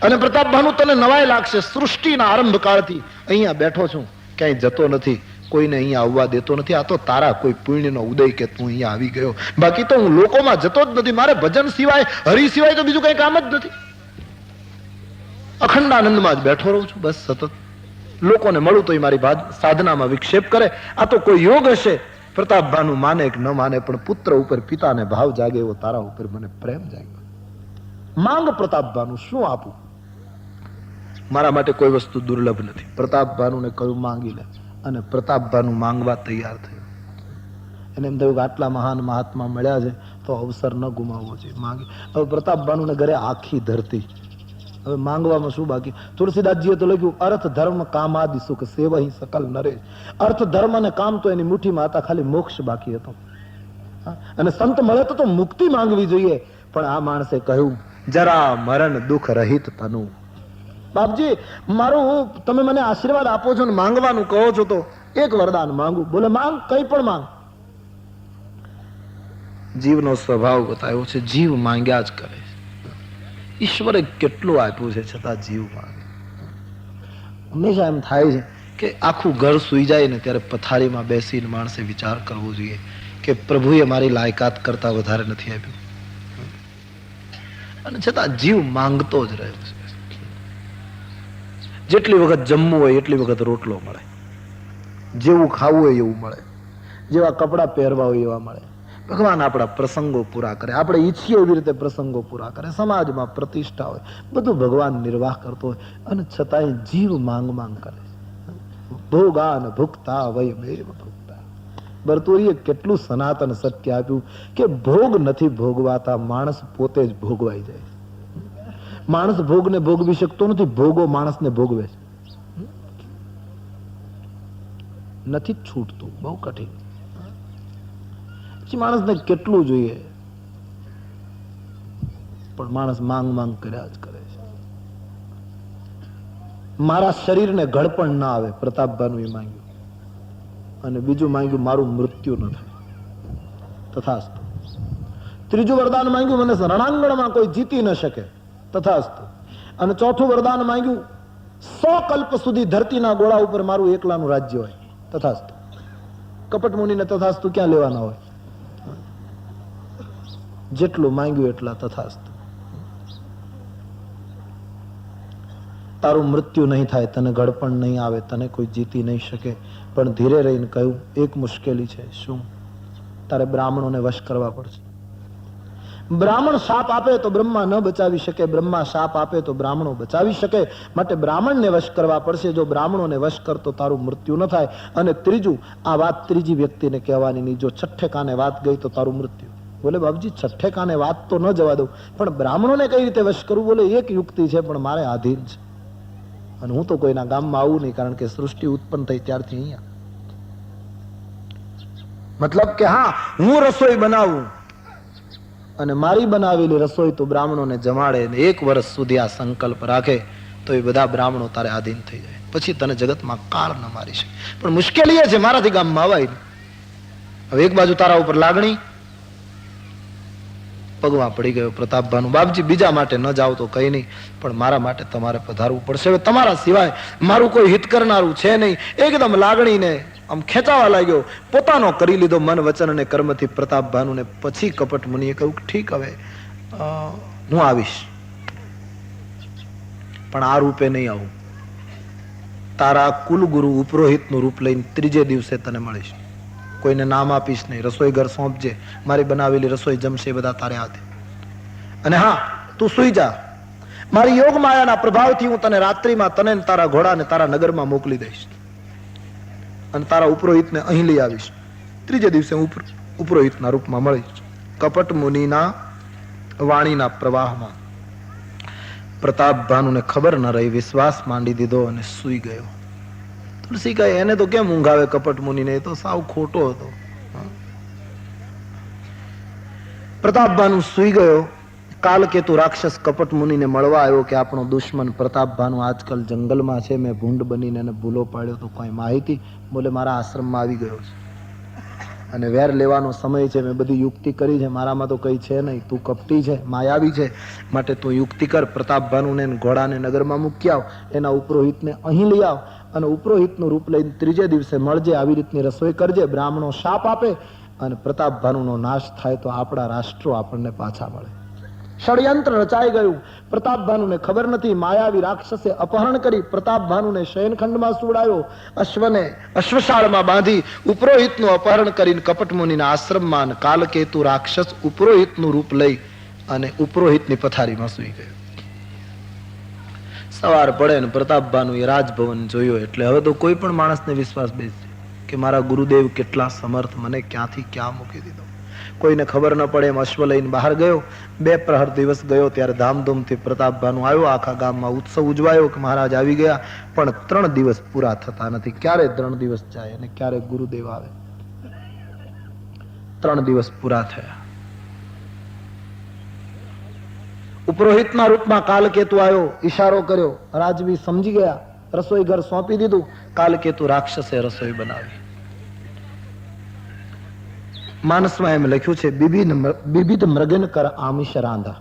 અને પ્રતાપ ભાનુ તને નવાઈ લાગશે, સૃષ્ટિના આરંભ કાળથી અહીંયા બેઠો છું, ક્યાંય જતો નથી, કોઈને અહીંયા આવવા દેતો નથી. આ તો તારા કોઈ પુણ્યનો ઉદય કે તું અહીંયા આવી ગયો. બાકી તો હું લોકોમાં જતો જ નથી. મારે ભજન સિવાય, હરિ સિવાય તો બીજું કઈ કામ જ નથી. અખંડ આનંદમાં જ બેઠો રહું છું બસ સતત. લોકોને મળું તો મારી સાધનામાં વિક્ષેપ કરે. આ તો કોઈ યોગ હશે. પ્રતાપ ભાનુ માને કે ન માને, પણ પુત્ર ઉપર પિતાને ભાવ જાગે એવો તારા ઉપર મને પ્રેમ જાગ્યો. માંગ પ્રતાપ ભાનુ, શું આપું? મારા માટે કોઈ વસ્તુ દુર્લભ નથી. પ્રતાપ ભાનુને કહ્યું માંગી લે, અને પ્રતાપ ભાનુ માંગવા તૈયાર થયો. એને એમ થયું કે આટલા મહાન મહાત્મા મળ્યા છે તો અવસર ન ગુમાવવો જોઈએ. માંગી. હવે પ્રતાપ ભાનુને ઘરે આખી ધરતી. હવે માંગવામાં શું બાકી? તુલસીદાસજીએ તો લખ્યું, અર્થ ધર્મ કામાદિ સુખ સેવહી સકલ નરે. અર્થ ધર્મ અને કામ તો એની મુઠ્ઠીમાં હતા, ખાલી મોક્ષ બાકી હતો. અને સંત મળે તો મુક્તિ માંગવી જોઈએ. પણ આ માણસે કહ્યું, જરા મરણ દુઃખ રહિત તનુ. બાપજી, મારું તમે મને આશીર્વાદ આપો છો ને માંગવાનું કહો છો તો એક વરદાન માંગુ. બોલે માંગ, કઈ પણ માંગ. જીવનો સ્વભાવ બતાવ્યો છે, જીવ માંગ્યા જ કરે. ઈશ્વરે કેટલું આપ્યું છે છતાં જીવ માંગે. હંમેશા એમ થાય છે કે આખું ઘર સુઈ જાય ને ત્યારે પથારીમાં બેસીને માણસે વિચાર કરવો જોઈએ કે પ્રભુએ મારી લાયકાત કરતા વધારે નથી આપ્યું, અને છતાં જીવ માંગતો જ રહ્યો છે. જેટલી વખત જમવું હોય એટલી વખત રોટલો મળે, જેવું ખાવું હોય એવું મળે, જેવા કપડા પહેરવા હોય એવા મળે. ભગવાન આપણા પ્રસંગો પૂરા કરે, આપણે ઈચ્છીએ એવી રીતે પ્રસંગો પૂરા કરે, સમાજમાં પ્રતિષ્ઠા હોય, બધું ભગવાન નિર્વાહ કરતો હોય, અને છતાંય જીવ માંગ માંગ કરે. ભોગા ને ભુક્તા વય મેવ ભુક્તા. બરતુરીએ કેટલું સનાતન સત્ય આપ્યું કે ભોગ નથી ભોગવાતા, માણસ પોતે જ ભોગવાઈ જાય. માણસ ભોગને ભોગવી શકતો નથી, ભોગો માણસને ભોગવે છે. નથી છૂટતું, બહુ કઠિન. પછી માણસને કેટલું જોઈએ, પણ માણસ માંગ માંગ કર્યા જ કરે છે. મારા શરીરને ઘડપણ ના આવે, પ્રતાપભાનું એ માંગ્યું. અને બીજું માંગ્યું, મારું મૃત્યુ ન થાય. તથાસ્તુ. ત્રીજું વરદાન માંગ્યું, મને રણાંગણમાં કોઈ જીતી ન શકે. તથાસ્તુ. અને ચોથું વરદાન માંગ્યું, 100 કલ્પ સુધી ધરતીના ગોળા ઉપર મારું એકલાનું રાજ્ય હોય. તથાસ્તુ. કપટ મુનિને તથાસ્તુ ક્યાં લેવાના હોય? જેટલું માંગ્યું એટલા તથાસ્તુ. તારું મૃત્યુ નહીં થાય, તને ઘડપણ નહીં આવે, તને કોઈ જીતી નહીં શકે. પણ ધીરે રહીને કહ્યું, એક મુશ્કેલી છે. શું? તારે બ્રાહ્મણોને વશ કરવા પડશે. બ્રાહ્મણ શાપ આપે તો બ્રહ્મા ન બચાવી શકે, બ્રહ્મા શાપ આપે તો બ્રાહ્મણો બચાવી શકે. માટે બ્રાહ્મણને વશ કરવા પડશે. જો બ્રાહ્મણોને વશ કરતો તારું મૃત્યુ ન થાય. અને ત્રીજું, આ વાત ત્રીજી વ્યક્તિને કહેવાની નહીં. જો છઠ્ઠે કાને વાત ગઈ તો તારું મૃત્યુ. બોલે બાપજી, છઠ્ઠે કાને વાત તો ન જવા દઉં, પણ બ્રાહ્મણોને કઈ રીતે વશ કરવું? બોલે એક યુક્તિ છે, પણ મારે આધીન છે. અને હું તો કોઈના ગામમાં આવું નહીં, કારણ કે સૃષ્ટિ ઉત્પન્ન થઈ ત્યારથી અહીંયા. મતલબ કે હા, હું રસોઈ બનાવું અને મારી બનાવેલી રસોઈ તો બ્રાહ્મણોને જમાડે, ને 1 વર્ષ સુધી આ સંકલ્પ રાખે તો એ બધા બ્રાહ્મણો તારે આધીન થઈ જાય. પછી તને જગતમાં કાળ ન મારી શકે. પણ મુશ્કેલી એ છે, મારાથી ગામમાં અવાય નહીં. હવે એક બાજુ તારા ઉપર લાગણી, પગમાં પડી ગયો પ્રતાપભાનું, બાપજી બીજા માટે ન જાવ તો કઈ નહીં, પણ મારા માટે તમારે પધારવું પડશે. હવે તમારા સિવાય મારું કોઈ હિત કરનારું છે નહીં. એકદમ લાગણીને આમ ખેંચાવા લાગ્યો, પોતાનો કરી લીધો મન વચન અને કર્મથી પ્રતાપભાનુને. પછી કપટ મુનિએ કહ્યું, ઠીક, હવે હું આવીશ, પણ આ રૂપે નહીં આવું. તારા કુલગુરુ ઉપરોહિતનું રૂપ લઈને ત્રીજે દિવસે તને મળીશ. કોઈને નામ આપીશ નહીં, રસોઈ ઘર સોંપજે, મારી બનાવેલી રસોઈ જમશે બધા તારે હાથે. અને હા, તું સુઈ જા. મારી યોગ માયાના પ્રભાવથી હું તને રાત્રિમાં તને તારા ઘોડાને તારા નગરમાં મોકલી દઈશ, અને તારા ઉપરોહિતને અહીં લઈ આવીશ. ત્રીજે દિવસે હું ઉપરોહિતના રૂપમાં મળીશ. કપટ મુનિના વાણીના પ્રવાહમાં પ્રતાપભાનુને ખબર ન રહી, વિશ્વાસ માંડી દીધો અને સૂઈ ગયો. તુલસી કહે, એને તો કેમ ઊંઘ આવે કપટ મુનિને? એ તો સાવ ખોટો હતો. પ્રતાપભાનુ સૂઈ ગયો. કાલકેતુ રાક્ષસ કપટ મુનિને મળવા આવ્યો કે આપણો દુશ્મન પ્રતાપભાનુ આજકાલ જંગલમાં છે, મેં ભૂંડ બનીને એને ભૂલો પાડ્યો તો કોઈ માહિતી? બોલે મારા આશ્રમમાં આવી ગયો છે. અને વેર લેવાનો સમય છે, મેં બધી યુક્તિ કરી છે, મારામાં તો કઈ છે નહીં, તું કપટી છે, માયાવી છે, માટે તું યુક્તિ કર, પ્રતાપભાનુને ઘોડાને નગરમાં મૂકી આવ, એના ઉપરોહિતને અહીં લઈ આવ અને ઉપરોહિતનું રૂપ લઈને ત્રીજે દિવસે મળજે, આવી રીતની રસોઈ કરજે. બ્રાહ્મણો શાપ આપે અને પ્રતાપભાનુનો નાશ થાય તો આપણા રાષ્ટ્રો આપણને પાછા મળે. ષડયંત્ર રચાઈ ગયું. પ્રતાપભાનુને ખબર નથી. માયાવી રાક્ષસે અપહરણ કરી પ્રતાપભાનુને શયનખંડમાં સુવડાવ્યો, અશ્વને અશ્વશાળમાં બાંધી ઉપરોહિતનું અપહરણ કરીને કપટમુનિના આશ્રમમાં કાલકેતુ રાક્ષસ ઉપરોહિતનું રૂપ લઈ અને ઉપરોહિતની પથારીમાં સૂઈ ગયો. સવાર પડે ને પ્રતાપભાનુ એ રાજભવન જોયો એટલે હવે તો કોઈ પણ માણસને વિશ્વાસ બેસે કે મારા ગુરુદેવ કેટલા સમર્થ, મને ક્યાંથી ક્યાં મૂકી દીધો. કોઈને ખબર ન પડે એમ અશ્વ લઈને બહાર ગયો. 2 પ્રહર દિવસ ગયો ત્યારે ધામધૂમથી પ્રતાપભાનુ આવ્યો. આખા ગામમાં ઉત્સવ ઉજવાયો કે મહારાજ આવી ગયા. પણ 3 દિવસ પૂરા થતા નથી. ક્યારે 3 દિવસ જાય અને ક્યારે ગુરુદેવ આવે. 3 દિવસ પૂરા થયા. ઉપરોહિતના રૂપમાં કાલકેતુ આવ્યો, ઈશારો કર્યો, રાજવી સમજી ગયા, રસોઈ ઘર સોંપી દીધું. કાલકેતુ રાક્ષસે રસોઈ બનાવી. માનસમાં એમ લખ્યું છે, વિવિધ મૃગન કર આમિષ રાંધા,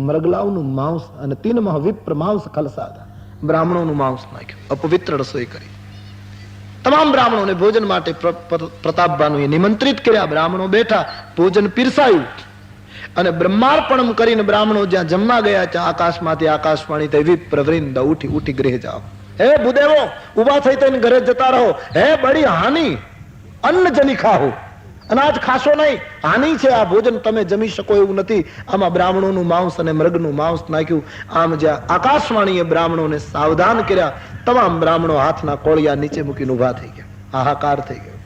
મૃગલાવનું માંસ અને 3 મહ વિપ્ર માંસ ખલસાદા. બ્રાહ્મણોનું માંસ નાખ્યું, અપવિત્ર રસોઈ કરી. તમામ બ્રાહ્મણોને ભોજન માટે પ્રતાપભાનુએ નિમંત્રિત કર્યા. બ્રાહ્મણો બેઠા, ભોજન પીરસાયું અને બ્રહ્માર્પણમ કરીને બ્રાહ્મણો જ્યાં જમવા ગયા ત્યાં આકાશમાંથી આકાશવાણી થઈ, વિપ્રવૃંદ ઉઠી ઉઠી ગૃહે જાઓ. હે ભૂદેવો, ઉભા થઈ થઈને ઘરે જતા રહો. હે બડી હાનિ, અન્ન જની ખાઓ, અનાજ ખાશો નહીં, હાનિ છે. આ ભોજન તમે જમી શકો એવું નથી. આમાં બ્રાહ્મણોનું માંસ અને મૃગનું માંસ નાખ્યું. આમ જ્યાં આકાશવાણીએ બ્રાહ્મણોને સાવધાન કર્યા, તમામ બ્રાહ્મણો હાથના કોળિયા નીચે મૂકીને ઉભા થઈ ગયા. હાહાકાર થઈ ગયો.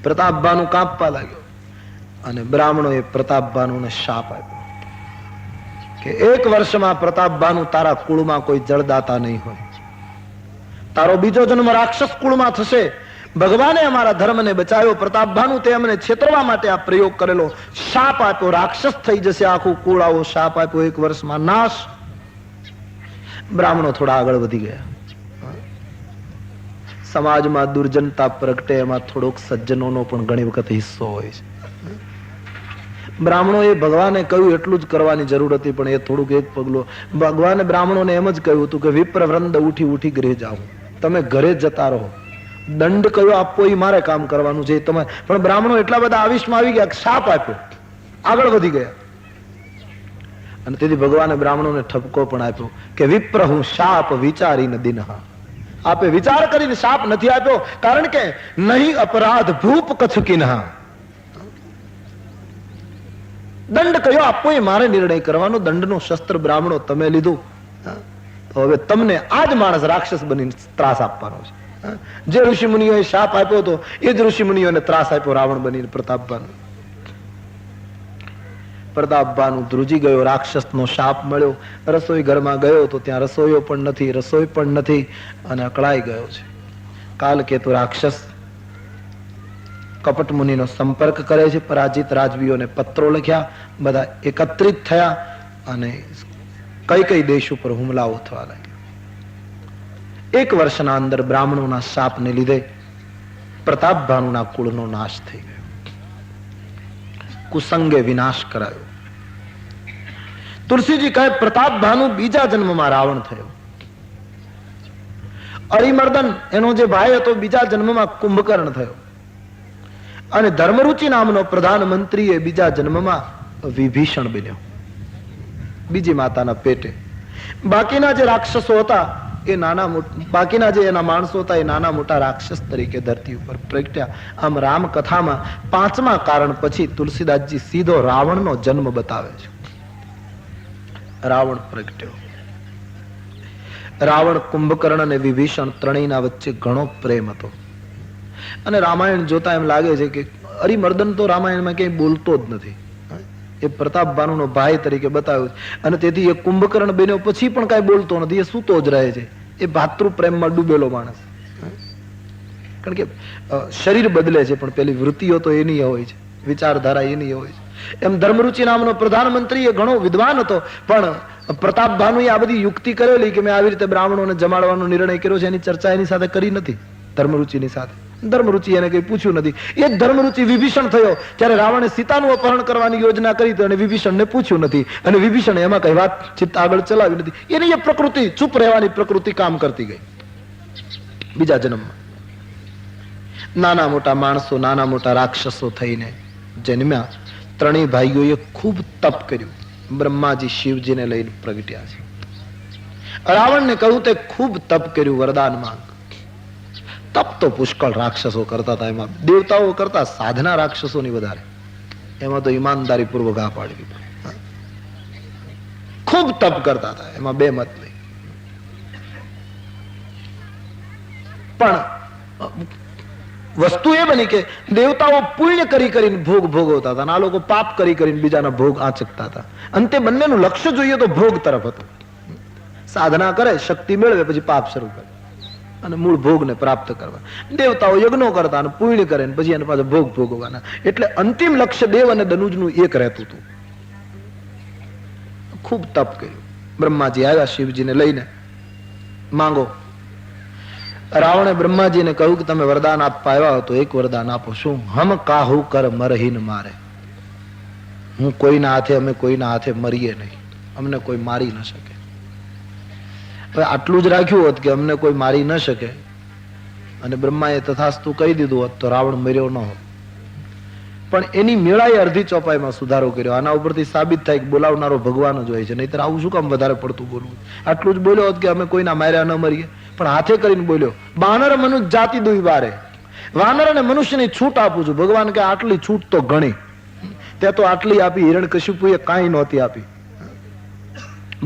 પ્રતાપભાનુ કાંપવા લાગ્યો અને બ્રાહ્મણોએ પ્રતાપભાનુને શાપ આપ્યો કે 1 વર્ષમાં પ્રતાપભાનુ તારા કુળમાં કોઈ જળદાતા નહીં હોય. તારો બીજો જન્મ રાક્ષસ કુળમાં થશે. ભગવાને અમારા ધર્મને બચાવ્યો. પ્રતાપભાનુ તે અમને છેતરવા માટે આ પ્રયોગ કરેલો. શાપ આપ્યો, રાક્ષસ થઈ જશે આખું કુળ. આવો શાપ આપ્યો, 1 વર્ષમાં નાશ. બ્રાહ્મણો થોડા આગળ વધી ગયા. સમાજમાં દુર્જનતા પ્રગટે એમાં થોડોક સજ્જનોનો પણ ઘણી વખત હિસ્સો હોય છે. બ્રાહ્મણોએ ભગવાને કહ્યું એટલું જ કરવાની જરૂર હતી, પણ એ થોડુંક એક પગલું. ભગવાને બ્રાહ્મણોને એમ જ કહ્યું હતું કે વિપ્રવૃંદ ઉઠી ઉઠી ગૃહે જાઓ, તમે ઘરે જતા રહો. દંડ કયો આપવો એ મારે કામ કરવાનું છે. તમે પણ બ્રાહ્મણો એટલા બધા આવિષમાં આવી ગયા, શાપ આપ્યો, આગળ વધી ગયા. અને તેથી ભગવાને બ્રાહ્મણોને ઠપકો પણ આપ્યો કે વિપ્ર હું શાપ વિચારીને દિનહા. આપે વિચાર કરીને શાપ નથી આપ્યો, કારણ કે નહીં અપરાધ ભૂપ કથુકિનહા. દંડ કયો આપવો એ મારે નિર્ણય કરવાનો. દંડનો શસ્ત્ર બ્રાહ્મણો તમે લીધું, તો હવે તમને આ જ માણસ રાક્ષસ બની ત્રાસ આપવાનો છે. જે ઋષિ મુનિઓએ શાપ આપ્યો હતો એ જ ઋષિ મુનિઓને ત્રાસ આપ્યો રાવણ બની પ્રતાપભાનુ. પ્રતાપભાનુ ધ્રુજી ગયો, રાક્ષસનો શાપ મળ્યો. રસોઈ ઘરમાં ગયો તો ત્યાં રસોઈઓ પણ નથી, રસોઈ પણ નથી અને અકળાઈ ગયો છે. કાલકેતુ રાક્ષસ કપટ મુનિનો સંપર્ક કરે છે. પરાજિત રાજવીઓને પત્રો લખ્યા, બધા એકત્રિત થયા અને કઈ દેશ ઉપર હુમલાઓ થવા લાગ્યા. 1 વર્ષના અંદર બ્રાહ્મણોના શાપને લીધે પ્રતાપભાનુના કુળનો નાશ થઈ ગયો. કુસંગે વિનાશ કરાયો. તુલસીજી કહે પ્રતાપભાનુ બીજા જન્મમાં રાવણ થયો. અરિમર્દન એનો જે ભાઈ હતો બીજા જન્મમાં કુંભકર્ણ થયો. અને ધર્મરુચિ નામનો પ્રધાનમંત્રી એ બીજા જન્મમાં વિભીષણ બન્યો, બીજી માતાના પેટે. બાકીના જે રાક્ષસો હતા એ બાકીના જે એના માણસો હતા એ નાના મોટા રાક્ષસ તરીકે ધરતી ઉપર પ્રગટ્યા. આમ રામકથામાં 5મા કારણ પછી તુલસીદાસજી સીધો રાવણનો જન્મ બતાવે છે. રાવણ પ્રગટ્યો. રાવણ, કુંભકર્ણ અને વિભીષણ ત્રણેયના વચ્ચે ઘણો પ્રેમ હતો. અને રામાયણ જોતા એમ લાગે છે કે અરિમર્દન તો રામાયણમાં ક્યાંય બોલતો જ નથી. એ પ્રતાપભાનુનો ભાઈ તરીકે બતાવ્યો છે. અને તેથી એ કુંભકર્ણ બન્યો પછી પણ કઈ બોલતો નથી, એ સૂતો જ રહે છે. એ ભાતૃ પ્રેમમાં ડૂબેલો માણસ. કારણ કે શરીર બદલે છે પણ પેલી વૃત્તિઓ તો એની હોય છે, વિચારધારા એની હોય છે. એમ ધર્મરુચિ નામનો પ્રધાનમંત્રી એ ઘણો વિદ્વાન હતો, પણ પ્રતાપભાનુએ આ બધી યુક્તિ કરેલી કે મેં આવી રીતે બ્રાહ્મણોને જમાડવાનો નિર્ણય કર્યો છે, એની ચર્ચા એની સાથે કરી નથી, ધર્મરુચિની સાથે. ધર્મરુચિ એને કઈ પૂછ્યું નથી. એ જ ધર્મરુચિ વિભીષણ થયો ત્યારે રાવણે સીતાનું અપહરણ કરવાની યોજના કરી તો અને વિભીષણને પૂછ્યું નથી અને વિભીષણ એમાં કઈ વાત ચિત્ત આગળ ચલાવી નથી. એની એ પ્રકૃતિ, ચૂપ રહેવાની પ્રકૃતિ કામ કરતી ગઈ. બીજા જન્મમાં નાના મોટા માણસો, નાના મોટા રાક્ષસો થઈને જન્મ્યા. ત્રણેય ભાઈઓએ ખૂબ તપ કર્યું. બ્રહ્માજી શિવજીને લઈને પ્રગટ્યા છે. રાવણને કહ્યું તે ખૂબ તપ કર્યું, વરદાન માંગ. તપ તો પુષ્કળ રાક્ષસો કરતા હતા, એમાં દેવતાઓ કરતા સાધના રાક્ષસોની વધારે. એમાં તો ઈમાનદારી પૂર્વક આ પાડવી. ખૂબ તપ કરતા હતા, એમાં બે મત નહીં. પણ વસ્તુ એ બની કે દેવતાઓ પુણ્ય કરી કરીને ભોગ ભોગવતા હતા અને આ લોકો પાપ કરી કરીને બીજાના ભોગ આચકતા હતા. અંતે બંનેનું લક્ષ્ય જોઈએ તો ભોગ તરફ હતું. સાધના કરે, શક્તિ મેળવે, પછી પાપ શરૂ કરે અને મૂળ ભોગને પ્રાપ્ત કરવા. દેવતાઓ યજ્ઞો કરતા અને પુણ્ય કરે પછી એને પાછા ભોગ ભોગવવાના. એટલે અંતિમ લક્ષ્ય દેવ અને દનુજનું એક રહેતું હતું. ખૂબ તપ કર્યું. બ્રહ્માજી આવ્યા શિવજીને લઈને, માંગો. રાવણે બ્રહ્માજીને કહ્યું કે તમે વરદાન આપવા આવ્યા હો તો એક વરદાન આપો. શું? હમ કાહુ કર મરહીન મારે. હું કોઈના હાથે, અમે કોઈના હાથે મરીએ નહીં, અમને કોઈ મારી ન શકે. હવે આટલું જ રાખ્યું હોત કે અમને કોઈ મારી ન શકે અને બ્રહ્માએ તથાસ્તુ કહી દીધું હોત તો રાવણ મર્યો ન હોત. પણ એની મેળાએ અડધી ચોપાઈમાં સુધારો કર્યો. આના ઉપરથી સાબિત થાય કે બોલાવનારો ભગવાન જ હોય છે, નહીતર આવું શું કામ વધારે પડતું બોલવું. આટલું જ બોલ્યો હોત કે અમે કોઈના માર્યા ન મરીએ, પણ હાથે કરીને બોલ્યો. વાનર મનુષ્ય જાતિ દુઈ બારે, વાનર અને મનુષ્યની છૂટ આપું છું. ભગવાન કે આટલી છૂટ તો ઘણી, તે તો આટલી આપી, હિરણ્યકશિપુએ કાંઈ નહોતી આપી.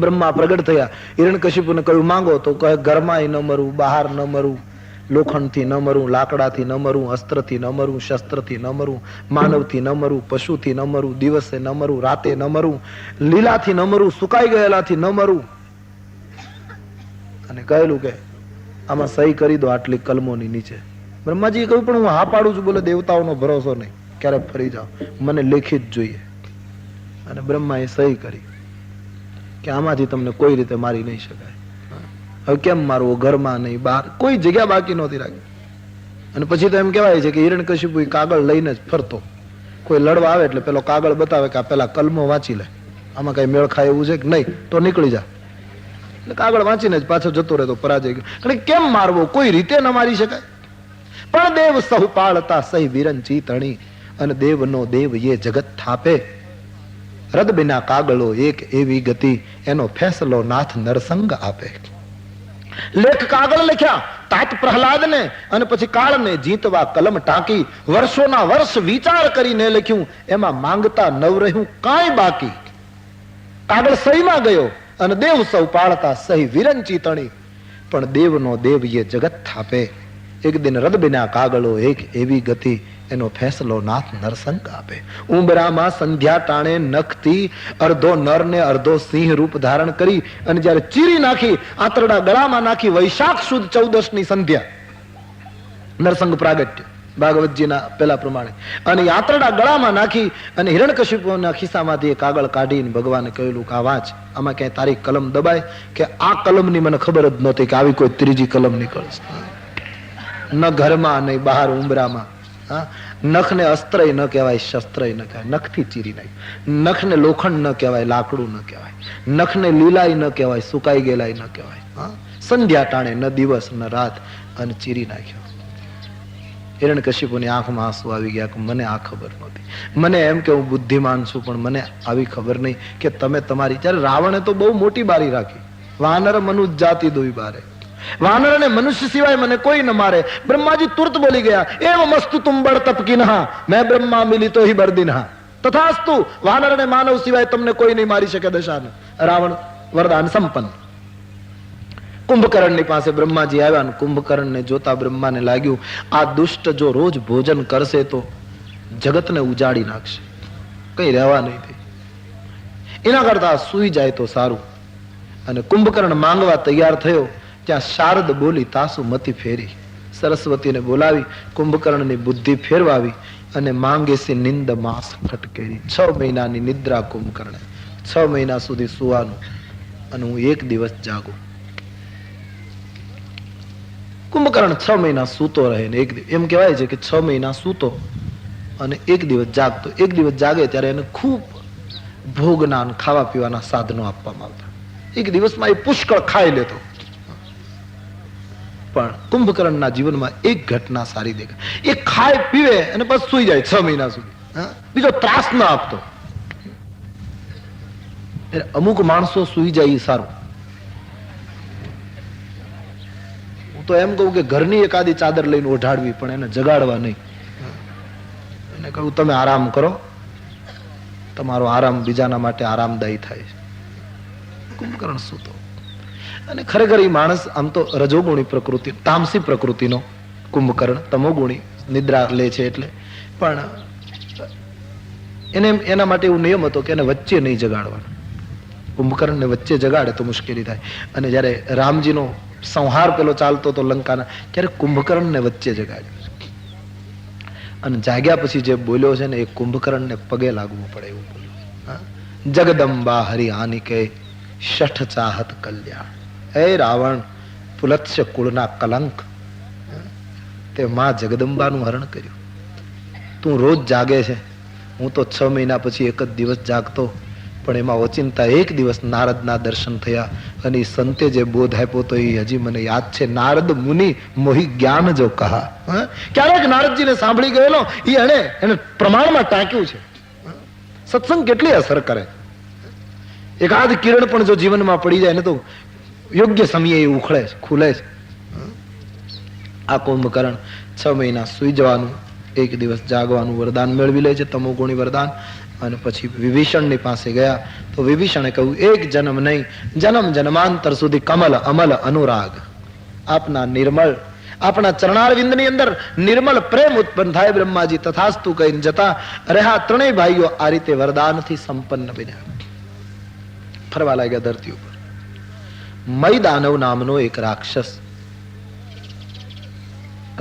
બ્રહ્મા પ્રગટ થયા, હિરણ્યકશિપુને કહ્યું માંગો, તો કહે ઘરમાં ન મરવું, બહાર ન મરવું, લોખંડથી ન મરવું, લાકડાથી ન મરવું, અસ્ત્રથી ન મરવું, શસ્ત્રથી ન મરવું, માનવથી ન મરવું, પશુથી ન મરવું, દિવસે ન મરવું, રાતે ન મરવું, લીલાથી ન મરવું, સુકાઈ ગયેલાથી ન મરવું. અને કહેલું કે આમાં સહી કરી દો આટલી કલમોની નીચે. બ્રહ્માજીએ કહ્યું પણ હું હા પાડું છું. બોલે દેવતાઓનો ભરોસો નહીં, ક્યારે ફરી જાઓ, મને લેખિત જોઈએ. અને બ્રહ્માએ સહી કરી કે આમાંથી તમને કોઈ રીતે મારી નહીં શકાય. હવે કેમ મારવો? ઘરમાં નહીં, બહાર, કોઈ જગ્યા બાકી નહોતી રાખી. અને પછી તો એમ કહેવાય છે કે હિરણ્યકશિપુ કાગળ લઈને જ ફરતો. કોઈ લડવા આવે એટલે પેલો કાગળ બતાવે કે આ પેલા કલમો વાંચી લે, આમાં કઈ મેળ ખાય એવું છે કે નહીં, તો નીકળી જા. એટલે કાગળ વાંચીને જ પાછો જતો રહેતો, પરાજય ગયો. એટલે કેમ મારવો? કોઈ રીતે ન મારી શકાય. પણ દેવ સહુ પાળતા સહી વિરંચી તણી, અને દેવનો દેવ એ જગત થાપે. રદ બિના કાગળો એક એવી ગતિ, એનો ફેસલો નાથ નરસંગ આપે. લેખ કાગળ લખ્યા તાત પ્રહલાદને, અને પછી કાળને જીતવા કલમ ટાંકી. વર્ષોના વર્ષ વિચાર કરીને લખ્યું, એમાં માંગતા નવ રહ્યું કાંઈ બાકી. કાગળ સહીમાં ગયો અને દેવ સૌ પાળતા સહી વિરંચી તણી, પણ દેવનો દેવ એ જગત થાપે. એક દિન રદ બિના કાગળો એક એવી ગતિ, એનો ફેસલો નાથ નરસંગ આપે. ઉંબરામાં સંધ્યા ટાણે નખથી અર્ધો નર ને અર્ધો સિંહ રૂપ ધારણ કરી અને જયારે ચીરી નાખી, આંતરડા ગળામાં નાખી, વૈશાખ સુદ 14 સંધ્યા, નરસંગ પ્રાગટ્ય ભાગવતજીના પેલા પ્રમાણે, અને આંતરડા ગળામાં નાખી અને હિરણ્યકશિપુના ખિસ્સામાંથી કાગળ કાઢીને ભગવાને કહેલું કે આ વાંચ, આમાં ક્યાંય તારી કલમ દબાય કે આ કલમની મને ખબર જ નહોતી કે આવી કોઈ ત્રીજી કલમ નીકળશે. ન ઘરમાં નહીં બહાર, ઉંબરામાં. નખને અસ્ત્ર ન કહેવાય, શસ્ત્ર ન કહેવાય, નખથી ચીરી નાખ્યું. નખને લોખંડ ન કહેવાય, લાકડું ન કહેવાય. નખને લીલાય ન કહેવાય, સુકાઈ ગયેલાય ન કહેવાય. સંધ્યા ટાણે ન દિવસ ન રાત, અને ચીરી નાખ્યો. હિરણ્યકશિપુની આંખમાં આંસુ આવી ગયા કે મને આ ખબર નહોતી. મને એમ કે હું બુદ્ધિમાન છું, પણ મને આવી ખબર નહીં કે તમે તમારી. જ્યારે રાવણે તો બહુ મોટી બારી રાખી, વાનર મનુષ્ય જાતિ દુઈ બારે, વાનર અને મનુષ્ય સિવાય મને કોઈ ન મારે. બ્રહ્માજી તુરત બોલી ગયા, એવ મસ્તુ તુમ બળ તપકિનહા, મેં બ્રહ્મા મિલી તો હી બરદિનહા, તથાસ્તુ. વાનર અને માનવ સિવાય તમને કોઈ નહીં મારી શકે દશાને. રાવણ વરદાન સંપન્ન. કુંભકર્ણની પાસે બ્રહ્માજી આવ્યા અને કુંભકર્ણને જોતા બ્રહ્માને લાગ્યું આ દુષ્ટ જો રોજ ભોજન કરશે તો જગતને ઉજાડી નાખશે, કઈ રહેવા નહીં દે. એના કરતા સુઈ જાય તો સારું. અને કુંભકર્ણ માંગવા તૈયાર થયો ત્યાં શારદ બોલી તાસુ મતી ફેરી. સરસ્વતીને બોલાવી કુંભકર્ણની બુદ્ધિ ફેરવાવી અને માંગે સે નિંદ માસ ખટકેરી. 6 મહિનાની નિદ્રા કુંભકર્ણે, 6 મહિના સુધી સુવાનું, અને હું એક દિવસ જાગું. કુંભકર્ણ 6 મહિના સૂતો રહે ને એમ કહેવાય છે કે 6 મહિના સૂતો અને એક દિવસ જાગતો. એક દિવસ જાગે ત્યારે એને ખૂબ ભોગના ખાવા પીવાના સાધનો આપવામાં આવતા. એક દિવસમાં એ પુષ્કળ ખાઈ લેતો. પણ કુંભકર્ણના જીવનમાં એક ઘટના સારી દેખાય. એ ખાય પીવે અને બસ સુઈ જાય 6 મહિના સુધી. બીજો ત્રાસ ન આપતો. અમુક માણસો સુઈ જાય એ સારું. હું તો એમ કહું કે ઘરની એકાદી ચાદર લઈને ઓઢાડવી, પણ એને જગાડવા નહીં. એને કહ્યું તમે આરામ કરો, તમારો આરામ બીજાના માટે આરામદાયી થાય છે. કુંભકર્ણ સૂતો. અને ખરેખર એ માણસ આમ તો રજોગુણી પ્રકૃતિ, તામસી પ્રકૃતિનો કુંભકર્ણ, તમોગુણી નિદ્રા લે છે એટલે. પણ એને એના માટે એવું નિયમ હતો કે એને વચ્ચે નહીં જગાડવાનો. કુંભકર્ણને વચ્ચે જગાડે તો મુશ્કેલી થાય. અને જ્યારે રામજીનો સંહાર પેલો ચાલતો હતો લંકાના, ત્યારે કુંભકર્ણને વચ્ચે જગાડ્યો. અને જાગ્યા પછી જે બોલ્યો છે ને એ કુંભકર્ણને પગે લાગવું પડે એવું બોલ્યો. જગદંબા હરિ આનિકે શઠ ચાહત કલ્યાણ. હે રાવણ, પુલત્સ્ય કુળના કલંક, તે માં જગદંબાનું હરણ કર્યું. તું રોજ જાગે છે, હું તો 6 મહિના પછી એક જ દિવસ જાગતો. પણ એમાં ઓચિંતા એક દિવસ નારદના દર્શન થયા અને એ સંતે જે બોધ આપ્યો તો એ હજી મને યાદ છે. નારદ મુનિ મોહી જ્ઞાન જો કહા. ક્યારેક નારદજીને સાંભળી ગયેલો એને પ્રમાણમાં ટાંક્યું છે. સત્સંગ કેટલી અસર કરે. એકાદ કિરણ પણ જો જીવનમાં પડી જાય ને તો યોગ્ય સમયે એ ઉખળે છે, ખુલે છે. આ કુંભકર્ણ 6 મહિના સુઈ જવાનું, એક દિવસ જાગવાનું વરદાન મેળવી લે છે, તમોગુણી વરદાન. અને પછી વિભીષણની પાસે ગયા તો વિભીષણે કહ્યું, એક જન્મ નહીં, જન્મ જન્માંતર સુધી કમલ અમલ અનુરાગ આપના નિર્મળ, આપણા ચરણારવિંદની અંદર નિર્મળ પ્રેમ ઉત્પન્ન થાય. બ્રહ્માજી તથાસ્તુ કહીને જતા રહ્યા. ત્રણેય ભાઈઓ આ રીતે વરદાનથી સંપન્ન બન્યા. ફરવા લાગ્યા ધરતી ઉપર. મય દાનવ નામનો એક રાક્ષસ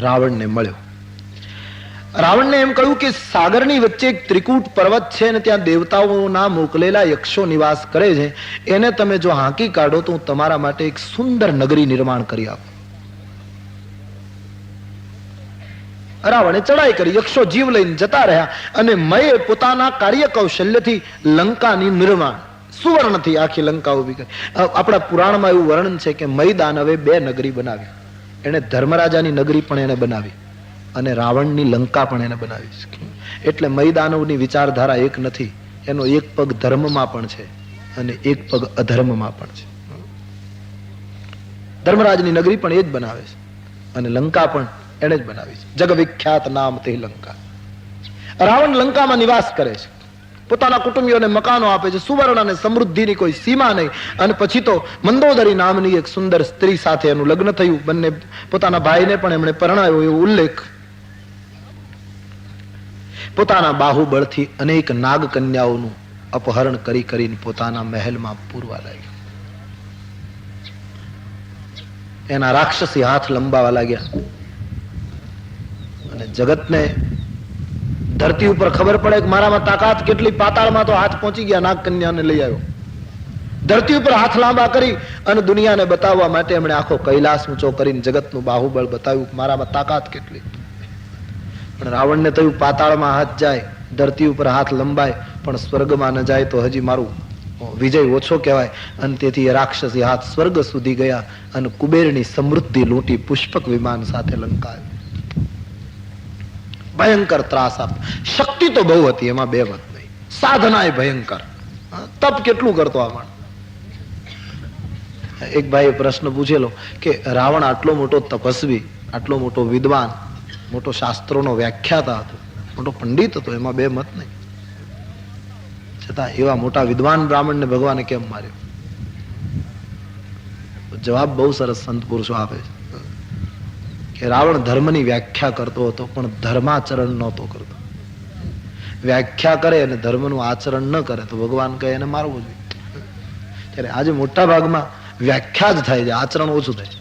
રાવણને મળ્યો. રાવણને એમ કહ્યું કે સાગરની વચ્ચે એક ત્રિકૂટ પર્વત છે અને ત્યાં દેવતાઓના મોકલેલા યક્ષો નિવાસ કરે છે. એને તમે જો હાંકી કાઢો તો હું તમારા માટે એક સુંદર નગરી નિર્માણ કરી આપું. રાવણે ચડાઈ કરી, યક્ષો જીવ લઈને જતા રહ્યા અને મયે પોતાના કાર્ય કૌશલ્યથી લંકાની નિર્માણ સુવર્ણથી આખી લંકા ઉભી કરી. આપણા પુરાણમાં એવું વર્ણન છે કે મય દાનવે 2 નગરી બનાવી. એને ધર્મરાજાની નગરી પણ એને બનાવી અને રાવણની લંકા પણ એને બનાવી. એટલે મય દાનવની વિચારધારા એક નથી. એનો એક પગ ધર્મમાં પણ છે અને એક પગ અધર્મમાં પણ છે. ધર્મરાજની નગરી પણ એ જ બનાવે છે અને લંકા પણ એને જ બનાવી છે. જગ વિખ્યાત નામ તે લંકા. રાવણ લંકામાં નિવાસ કરે છે, પોતાના કુટુંબીઓને મકાનો આપે છે, સુવર્ણ અને સમૃદ્ધિની કોઈ સીમા નહીં. અને પછી તો મંદોદરી નામની એક સુંદર સ્ત્રી સાથે એનું લગ્ન થયું. બંને પોતાના ભાઈને પણ એમણે પરણાયો એવો ઉલ્લેખ. પોતાના બાહુબળથી અનેક નાગ કન્યાઓનું અપહરણ કરી કરીને પોતાના મહેલમાં પૂરવા લાગ્યા. એના રાક્ષસી હાથ લંબાવા લાગ્યા અને જગતને ધરતી ઉપર ખબર પડે કે મારામાં તાકાત કેટલી. પાતાળમાં તો હાથ પહોંચી ગયા, નાગ કન્યાને લઈ આવ્યો. ધરતી ઉપર હાથ લાંબા કરી અને દુનિયાને બતાવવા માટે એમણે આખો કૈલાસ ઊંચો કરીને જગતનું બાહુબળ બતાવ્યું, મારામાં તાકાત કેટલી. પણ રાવણને થયું પાતાળમાં હાથ જાય, ધરતી ઉપર હાથ લંબાય, પણ સ્વર્ગમાં ન જાય તો હજી મારું વિજય ઓછો કહેવાય. અને તેથી એ રાક્ષસી હાથ સ્વર્ગ સુધી ગયા અને કુબેરની સમૃદ્ધિ લૂંટી પુષ્પક વિમાન સાથે લંકા આવી. ભયંકર ત્રાસ આપ. શક્તિ તો બહુ હતી, એમાં 2 મત નહીં. સાધના એ ભયંકર. તપ કેટલું કરતો આ માણસ. એક ભાઈએ પ્રશ્ન પૂછેલો કે રાવણ આટલો મોટો તપસ્વી, આટલો મોટો વિદ્વાન, મોટો શાસ્ત્રોનો વ્યાખ્યાતા હતો, મોટો પંડિત હતો, એમાં 2 મત નહીં, છતાં એવા મોટા વિદ્વાન બ્રાહ્મણને ભગવાને કેમ માર્યો? જવાબ બહુ સરસ સંત પુરુષો આપે છે કે રાવણ ધર્મની વ્યાખ્યા કરતો હતો પણ ધર્માચરણ નહોતો કરતો. વ્યાખ્યા કરે અને ધર્મનું આચરણ ન કરે તો ભગવાન કહે એને મારવો જોઈએ. ત્યારે આજે મોટા ભાગમાં વ્યાખ્યા જ થાય છે, આચરણ ઓછું થાય.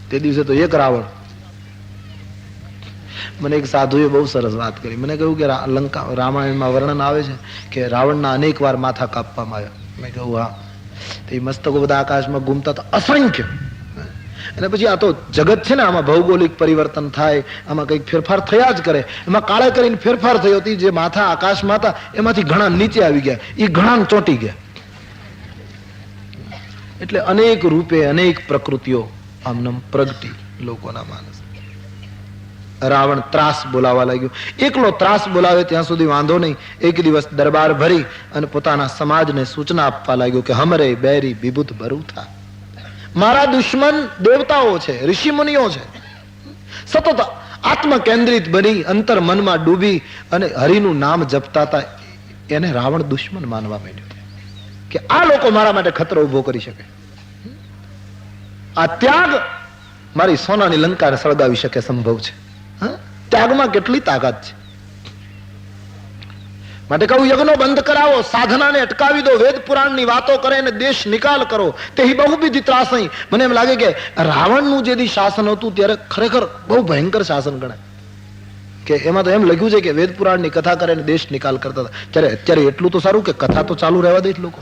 તે દિવસે તો એક રાવણ. મને એક સાધુએ બહુ સરસ વાત કરી. મને કહ્યું કે લંકા રામાયણમાં વર્ણન આવે છે કે રાવણના અનેક વાર માથા કાપવામાં આવ્યા. મેં કહ્યું હા. તે મસ્તકો બધા આકાશમાં ઘૂમતા હતા અસંખ્ય. અને પછી આ તો જગત છે ને, આમાં ભૌગોલિક પરિવર્તન થાય, આમાં કંઈક ફેરફાર થયા જ કરે. એમાં કાળે કરીને ફેરફાર થયો હતી. જે માથા આકાશમાં હતા એમાંથી ઘણા નીચે આવી ગયા, એ ઘણા ચોંટી ગયા. એટલે અનેક રૂપે અનેક પ્રકૃતિઓ આમનામ પ્રગટી લોકોના માનસ. રાવણ ત્રાસ બોલાવવા લાગ્યો. એકલો ત્રાસ બોલાવે ત્યાં સુધી વાંધો નહીં. એક દિવસ દરબાર ભરી અને પોતાના સમાજને સૂચના આપવા લાગ્યો કે હમરે બેરી વિભૂત બરૂથા, મારા દુશ્મન દેવતાઓ છે, ઋષિ મુનિઓ છે. સતત આત્મ કેન્દ્રિત બની અંતર મનમાં ડૂબી અને હરિનું નામ જપતા હતા. એને રાવણ દુશ્મન માનવા માંડ્યો કે આ લોકો મારા માટે ખતરો ઉભો કરી શકે. આ ત્યાગ મારી સોનાની લંકાને સળગાવી શકે સંભવ છે. ત્યાગમાં કેટલી તાકાત છે. માટે કહું, યજ્ઞો બંધ કરાવો, સાધનાને અટકાવી દો, વેદ પુરાણની વાતો કરે અને દેશ નિકાલ કરો. તે બહુવિધ ત્રાસ. મને એમ લાગે કે રાવણનું જે શાસન હતું ત્યારે ખરેખર બહુ ભયંકર શાસન ગણાય. કે એમાં તો એમ લખ્યું છે કે વેદ પુરાણની કથા કરે અને દેશ નિકાલ કરતા હતા. ત્યારે અત્યારે એટલું તો સારું કે કથા તો ચાલુ રહેવા દે લોકો.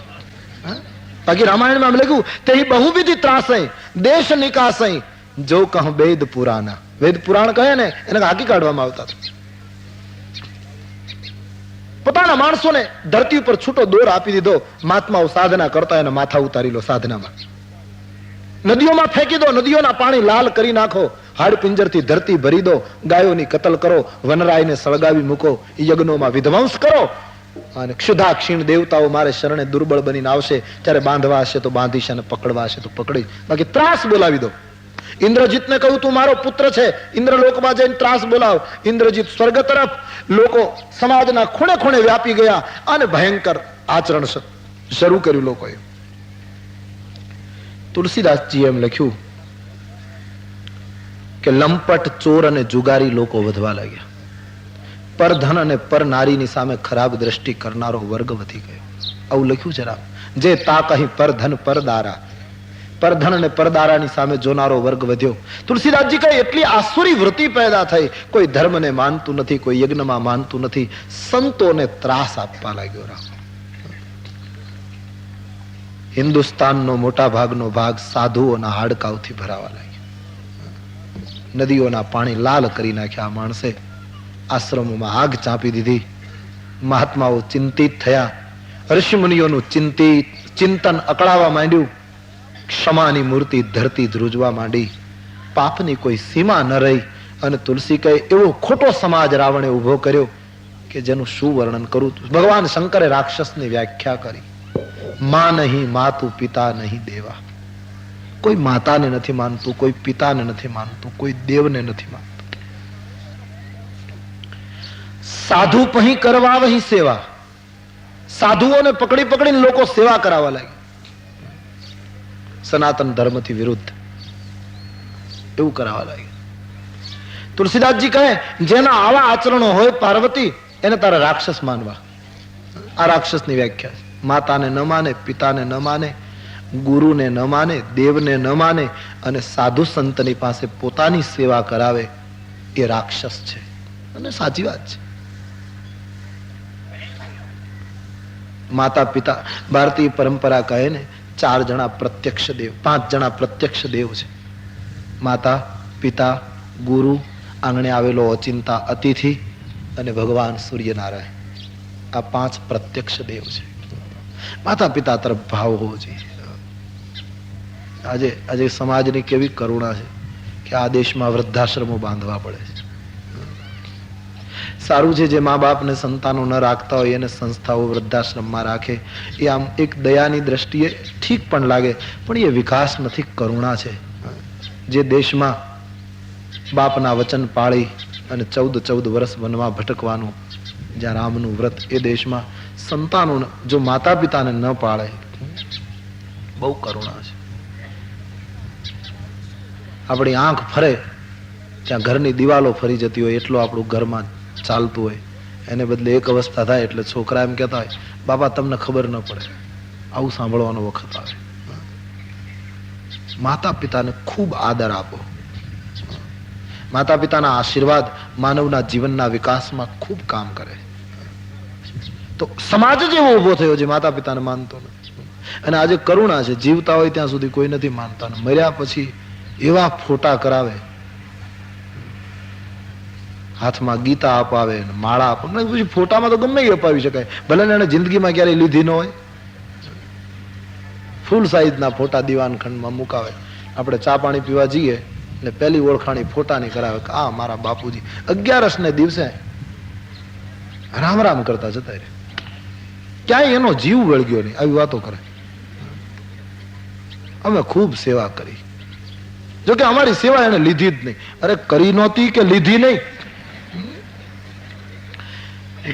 બાકી રામાયણમાં એમ લખ્યું તે બહુવિધ ત્રાસ દેશ નિકાસ જો કહું વેદ પુરાણા. વેદ પુરાણ કહે ને એને હાકી કાઢવામાં આવતા હતા. પોતાના માણસોને ધરતી ઉપર છૂટો દોર આપી દીધો. મહાત્માઓ સાધના કરતા એને માથા ઉતારી લો સાધનામાં. નદીઓમાં ફેંકી દો, નદીઓના પાણી લાલ કરી નાખો, હાડ પિંજરથી ધરતી ભરી દો, ગાયોની કતલ કરો, વનરાયને સળગાવી મૂકો, યજ્ઞોમાં વિધ્વંસ કરો. અને ક્ષુધા ક્ષીણ દેવતાઓ મારે શરણે દુર્બળ બનીને આવશે. ત્યારે બાંધવા હશે તો બાંધીશ અને પકડવા હશે તો પકડીશ. બાકી ત્રાસ બોલાવી દો. ઇન્દ્રજીતને કહ્યું તું મારો પુત્ર છે, ઇન્દ્રલોકમાં જઈને ત્રાસ બોલાવ. ઇન્દ્રજીત સ્વર્ગ તરફ. લોકો સમાજના ખૂણે ખૂણે વ્યાપી ગયા અને ભયંકર આચરણ શરૂ કર્યું લોકોએ. તુલસીદાસજી એમ લખ્યું કે લંપટ, ચોર અને જુગારી લોકો વધવા લાગ્યા. પર ધન અને પર નારીની સામે ખરાબ દ્રષ્ટિ કરનારો વર્ગ વધી ગયો. આવું લખ્યું છે રામ. જે તા કહી પર ધન પર દારા, પરધન અને પરદારાની સામે જોનારો વર્ગ વધ્યો. તુલસીદાસજી કહે એટલી આસુરી વૃત્તિ પેદા થઈ. કોઈ ધર્મને માનતું નથી, કોઈ યજ્ઞમાં માનતું નથી. સંતોને ત્રાસ આપવા લાગ્યો રામ. હિન્દુસ્તાનનો મોટા ભાગનો ભાગ સાધુઓના હાડકાઓથી ભરાવા લાગ્યો. નદીઓના પાણી લાલ કરી નાખ્યા. માણસે આશ્રમોમાં આગ ચાંપી દીધી. મહાત્માઓ ચિંતિત થયા. ઋષિમુનિઓનું ચિંતન અકળાવા માંડ્યું. ક્ષમાની મૂર્તિ ધરતી ધ્રુજવા માંડી. પાપની કોઈ સીમા ન રહી. અને તુલસી કહે એવો ખોટો સમાજ રાવણે ઉભો કર્યો કે જેનું શું વર્ણન કરું. ભગવાન શંકરે રાક્ષસની વ્યાખ્યા કરી. માં નહીં માતું, પિતા નહીં દેવા. કોઈ માતાને નથી માનતું, કોઈ પિતાને નથી માનતું, કોઈ દેવને નથી માનતું. સાધુ પહી કરવા વહી સેવા. સાધુઓને પકડી પકડીને લોકો સેવા કરાવવા લાગ્યા. સનાતન ધર્મથી વિરુદ્ધ એવું કરાવવા લાગ્યા. તુલસીદાસજી કહે જેના આવા આચરણો હોય પાર્વતી, એને તારે રાક્ષસ માનવા. આ રાક્ષસની વ્યાખ્યા. માતાને ન માને, પિતાને ન માને, ગુરુને ન માને, દેવને ન માને અને સાધુ સંતની પાસે પોતાની સેવા કરાવે એ રાક્ષસ છે. અને સાચી વાત છે. માતા પિતા, ભારતીય પરંપરા કહે ને 4 જણા પ્રત્યક્ષ દેવ, 5 જણા પ્રત્યક્ષ દેવ છે. માતા, પિતા, ગુરુ, આંગણે આવેલો અચિંતા અતિથિ અને ભગવાન સૂર્યનારાયણ. આ 5 પ્રત્યક્ષ દેવ છે. માતા પિતા તરફ ભાવ હોવો જોઈએ. આજે સમાજની કેવી કરુણા છે કે આ દેશમાં વૃદ્ધાશ્રમો બાંધવા પડે છે. સારું છે જે મા બાપને સંતાનો ન રાખતા હોય એને સંસ્થાઓ વૃદ્ધાશ્રમમાં રાખે. એ આમ એક દયાની દ્રષ્ટિએ ઠીક પણ લાગે, પણ એ વિકાસ નથી, કરુણા છે. જે દેશમાં બાપના વચન પાળી અને 14 વર્ષ વનમાં ભટકવાનું, જ્યાં રામનું વ્રત, એ દેશમાં સંતાનો જો માતા પિતાને ન પાળે, બહુ કરુણા છે. આપણી આંખ ફરે ત્યાં ઘરની દિવાલો ફરી જતી હોય એટલું આપણું ઘરમાં ચાલતું હોય. એને બદલે એક અવસ્થા થાય એટલે છોકરા એમ કહેતા હોય બાપા તમને ખબર ન પડે. આવું સાંભળવાનો વખત આવે. માતા પિતાને ખૂબ આદર આપો. માતા પિતાના આશીર્વાદ માનવના જીવનના વિકાસમાં ખૂબ કામ કરે. તો સમાજ જ એવો ઉભો થયો છે માતા પિતાને માનતો નથી. અને આજે કરુણા છે, જીવતા હોય ત્યાં સુધી કોઈ નથી માનતા, મર્યા પછી એવા ફોટા કરાવે, હાથમાં ગીતા અપાવે, માળા અપાવે. પછી ફોટામાં તો ગમે એ અપાવી શકાય, ભલે એને જિંદગીમાં ક્યારેય લીધી ન હોય. ફૂલ સાઈઝના ફોટા દીવાનખંડમાં મુકાવે. આપણે ચા પાણી પીવા જઈએ એટલે પહેલી ઓળખાણી ફોટાની કરાવે કે આ મારા બાપુજી 11 ને દિવસે રામ રામ કરતા જતા રહે, ક્યાંય એનો જીવ વળગ્યો નહીં. આવી વાતો કરે. અમે ખૂબ સેવા કરી, જોકે અમારી સેવા એને લીધી જ નહીં. અરે કરી નહોતી કે લીધી નહીં.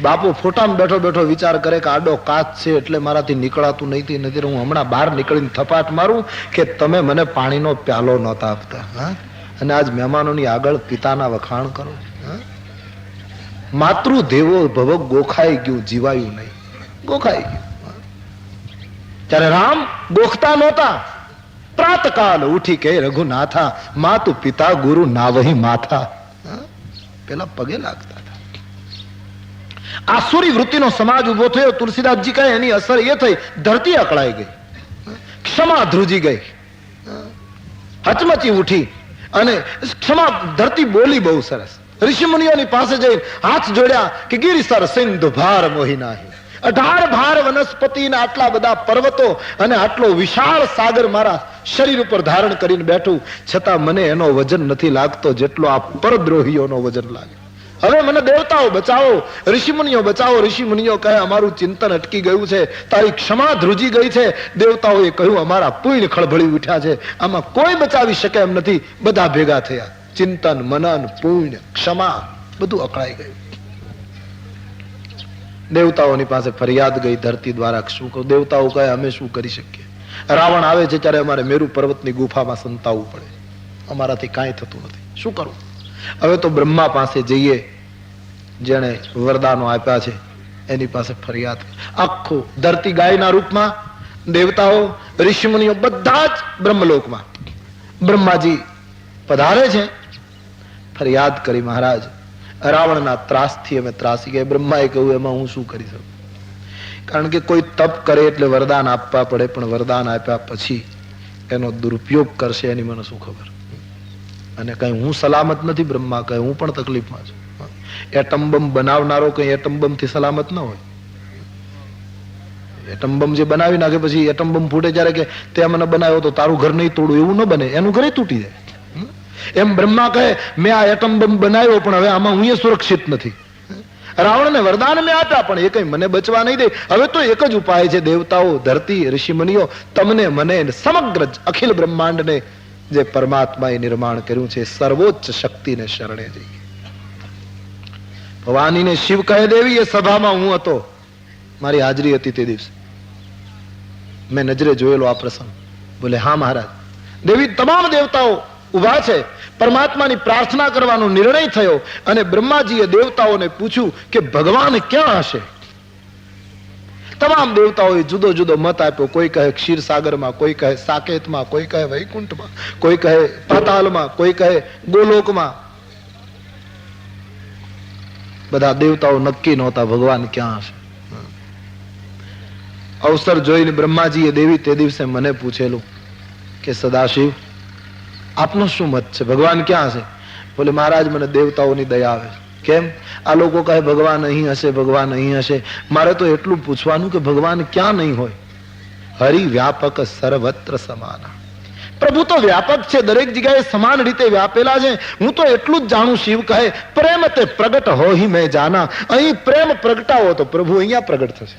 બાપુ ફોટામાં બેઠો બેઠો વિચાર કરે કે આડો કાચ છે એટલે મારાથી નીકળાતું નહીં, હું હમણાં બહાર નીકળીને થપાટ મારું કે તમે મને પાણીનો પ્યાલો નહોતા આપતા, અને આજ મહેમાનોની આગળ પિતાના વખાણ કરો. માતૃદેવો ભવ ગોખાઈ ગયું, જીવાયું નહીં, ગોખાઈ ગયું. ત્યારે રામ ગોખતા નહોતા. પ્રાતકાલ ઉઠી કે રઘુનાથા, માતુ પિતા ગુરુ ના વહી માથા. પેલા પગે લાગતા. આસુરી વૃત્તિનો સમાજ ઉભો થયો. તુલસીદાસજી કહે એની અસર એ થઈ, ધરતી અકળાઈ ગઈ, ક્ષમા ધ્રુજી ગઈ, હચમચી ઉઠી. અને ક્ષમા ધરતી બોલી બહુ સરસ. ઋષિ મુનિઓની પાસે જઈ હાથ જોડ્યા કે ગિરિસર સિંધુ ભાર મોહી નાહી. 18 ભાર વનસ્પતિના આટલા બધા પર્વતો અને આટલો વિશાળ સાગર મારા શરીર ઉપર ધારણ કરીને બેઠું, છતાં મને એનો વજન નથી લાગતો જેટલો આ પરદ્રોહીઓનો વજન લાગે. હવે મને દેવતાઓ બચાવો, ઋષિમુનિઓ બચાવો. ઋષિમુનિઓ કહે અમારું ચિંતન અટકી ગયું છે, તારી ક્ષમા ધ્રુજી ગઈ છે. દેવતાઓએ કહ્યું અમારા પુણ્ય ખળભળી ઉઠ્યા છે, આમાં કોઈ બચાવી શકે એમ નથી. બધા ભેગા થયા. ચિંતન, મનન, પુણ્ય, ક્ષમા બધું અકળાઈ ગયું. દેવતાઓની પાસે ફરિયાદ ગઈ ધરતી દ્વારા. શું કહું? દેવતાઓ કહે અમે શું કરી શકીએ? રાવણ આવે છે ત્યારે અમારે મેરુ પર્વતની ગુફામાં સંતાવવું પડે, અમારાથી કાંઈ થતું નથી, શું કરવું? હવે તો બ્રહ્મા પાસે જઈએ, જેને વરદાનો આપ્યા છે એની પાસે ફરિયાદ. આખું ધરતી ગાયના રૂપમાં, દેવતાઓ ઋષિમુનિઓ બધા જ બ્રહ્મલોકમાં. બ્રહ્માજી પધારે છે. ફરિયાદ કરી, મહારાજ રાવણના ત્રાસથી અમે ત્રાસી ગયા. બ્રહ્માએ કહ્યું એમાં હું શું કરી શકું? કારણ કે કોઈ તપ કરે એટલે વરદાન આપવા પડે, પણ વરદાન આપ્યા પછી એનો દુરુપયોગ કરશે એની મને શું ખબર? અને કઈ હું સલામત નથી. બ્રહ્મા કહે હું પણ તકલીફમાં છું. એટમ બમ બનાવનારો કઈ એટમ બમ થી સલામત ન હોય. એટમ બમ જે બનાવી નાખે પછી એટમ બમ ફૂટે જ્યારે કે તે મને બનાવ્યો તો તારું ઘર નહીં તોડું, એવું ન બને, એનું ઘરે તૂટી જાય. એમ બ્રહ્મા કહે મેં આ એટમ બમ બનાવ્યો પણ હવે આમાં હું સુરક્ષિત નથી. રાવણને વરદાન મેં આપ્યા પણ એ કઈ મને બચવા નહીં દે. હવે તો એક જ ઉપાય છે, દેવતાઓ, ધરતી, ઋષિમુનિઓ, તમને, મને, સમગ્ર અખિલ બ્રહ્માંડને જે પરમાત્માએ નિર્માણ કર્યું છે સર્વોચ્ચ શક્તિને શરણે જઈએ. ભવાનીને શિવ કહે દેવી એ સભામાં હું હતો, મારી હાજરી હતી તે દિવસે, મેં નજરે જોયેલો આ પ્રસંગ. બોલે હા મહારાજ. દેવી તમામ દેવતાઓ ઉભા છે, પરમાત્માની પ્રાર્થના કરવાનો નિર્ણય થયો અને બ્રહ્માજીએ દેવતાઓને પૂછ્યું કે ભગવાન ક્યાં હશે? તમામ દેવતાઓએ જુદો જુદો મત આપ્યો. કોઈ કહે ક્ષીરસાગરમાં, કોઈ કહે સાકેતમાં, કોઈ કહે વૈકુંઠમાં, કોઈ કહે પાતાલમાં, કોઈ કહે ગોલોકમાં. બધા દેવતાઓ નક્કી નહોતા ભગવાન ક્યાં હશે. અવસર જોઈને બ્રહ્માજીએ દેવી તે દિવસે મને પૂછેલું કે સદાશિવ આપનો શું મત છે, ભગવાન ક્યાં હશે? બોલે મહારાજ મને દેવતાઓની દયા આવે. કેમ? આ લોકો કહે ભગવાન અહીં હશે, ભગવાન અહીં હશે. મારે તો એટલું પૂછવાનું કે ભગવાન ક્યાં નહીં હોય? હરિ વ્યાપક સર્વત્ર સમાના. પ્રભુ તો વ્યાપક છે, દરેક જગ્યાએ સમાન રીતે વ્યાપેલા છે. હું તો એટલું જ જાણું. શિવ કહે પ્રેમ તે પ્રગટ હોહી મેં જાના. અહીં પ્રેમ પ્રગટાવો તો પ્રભુ અહીંયા પ્રગટ થશે.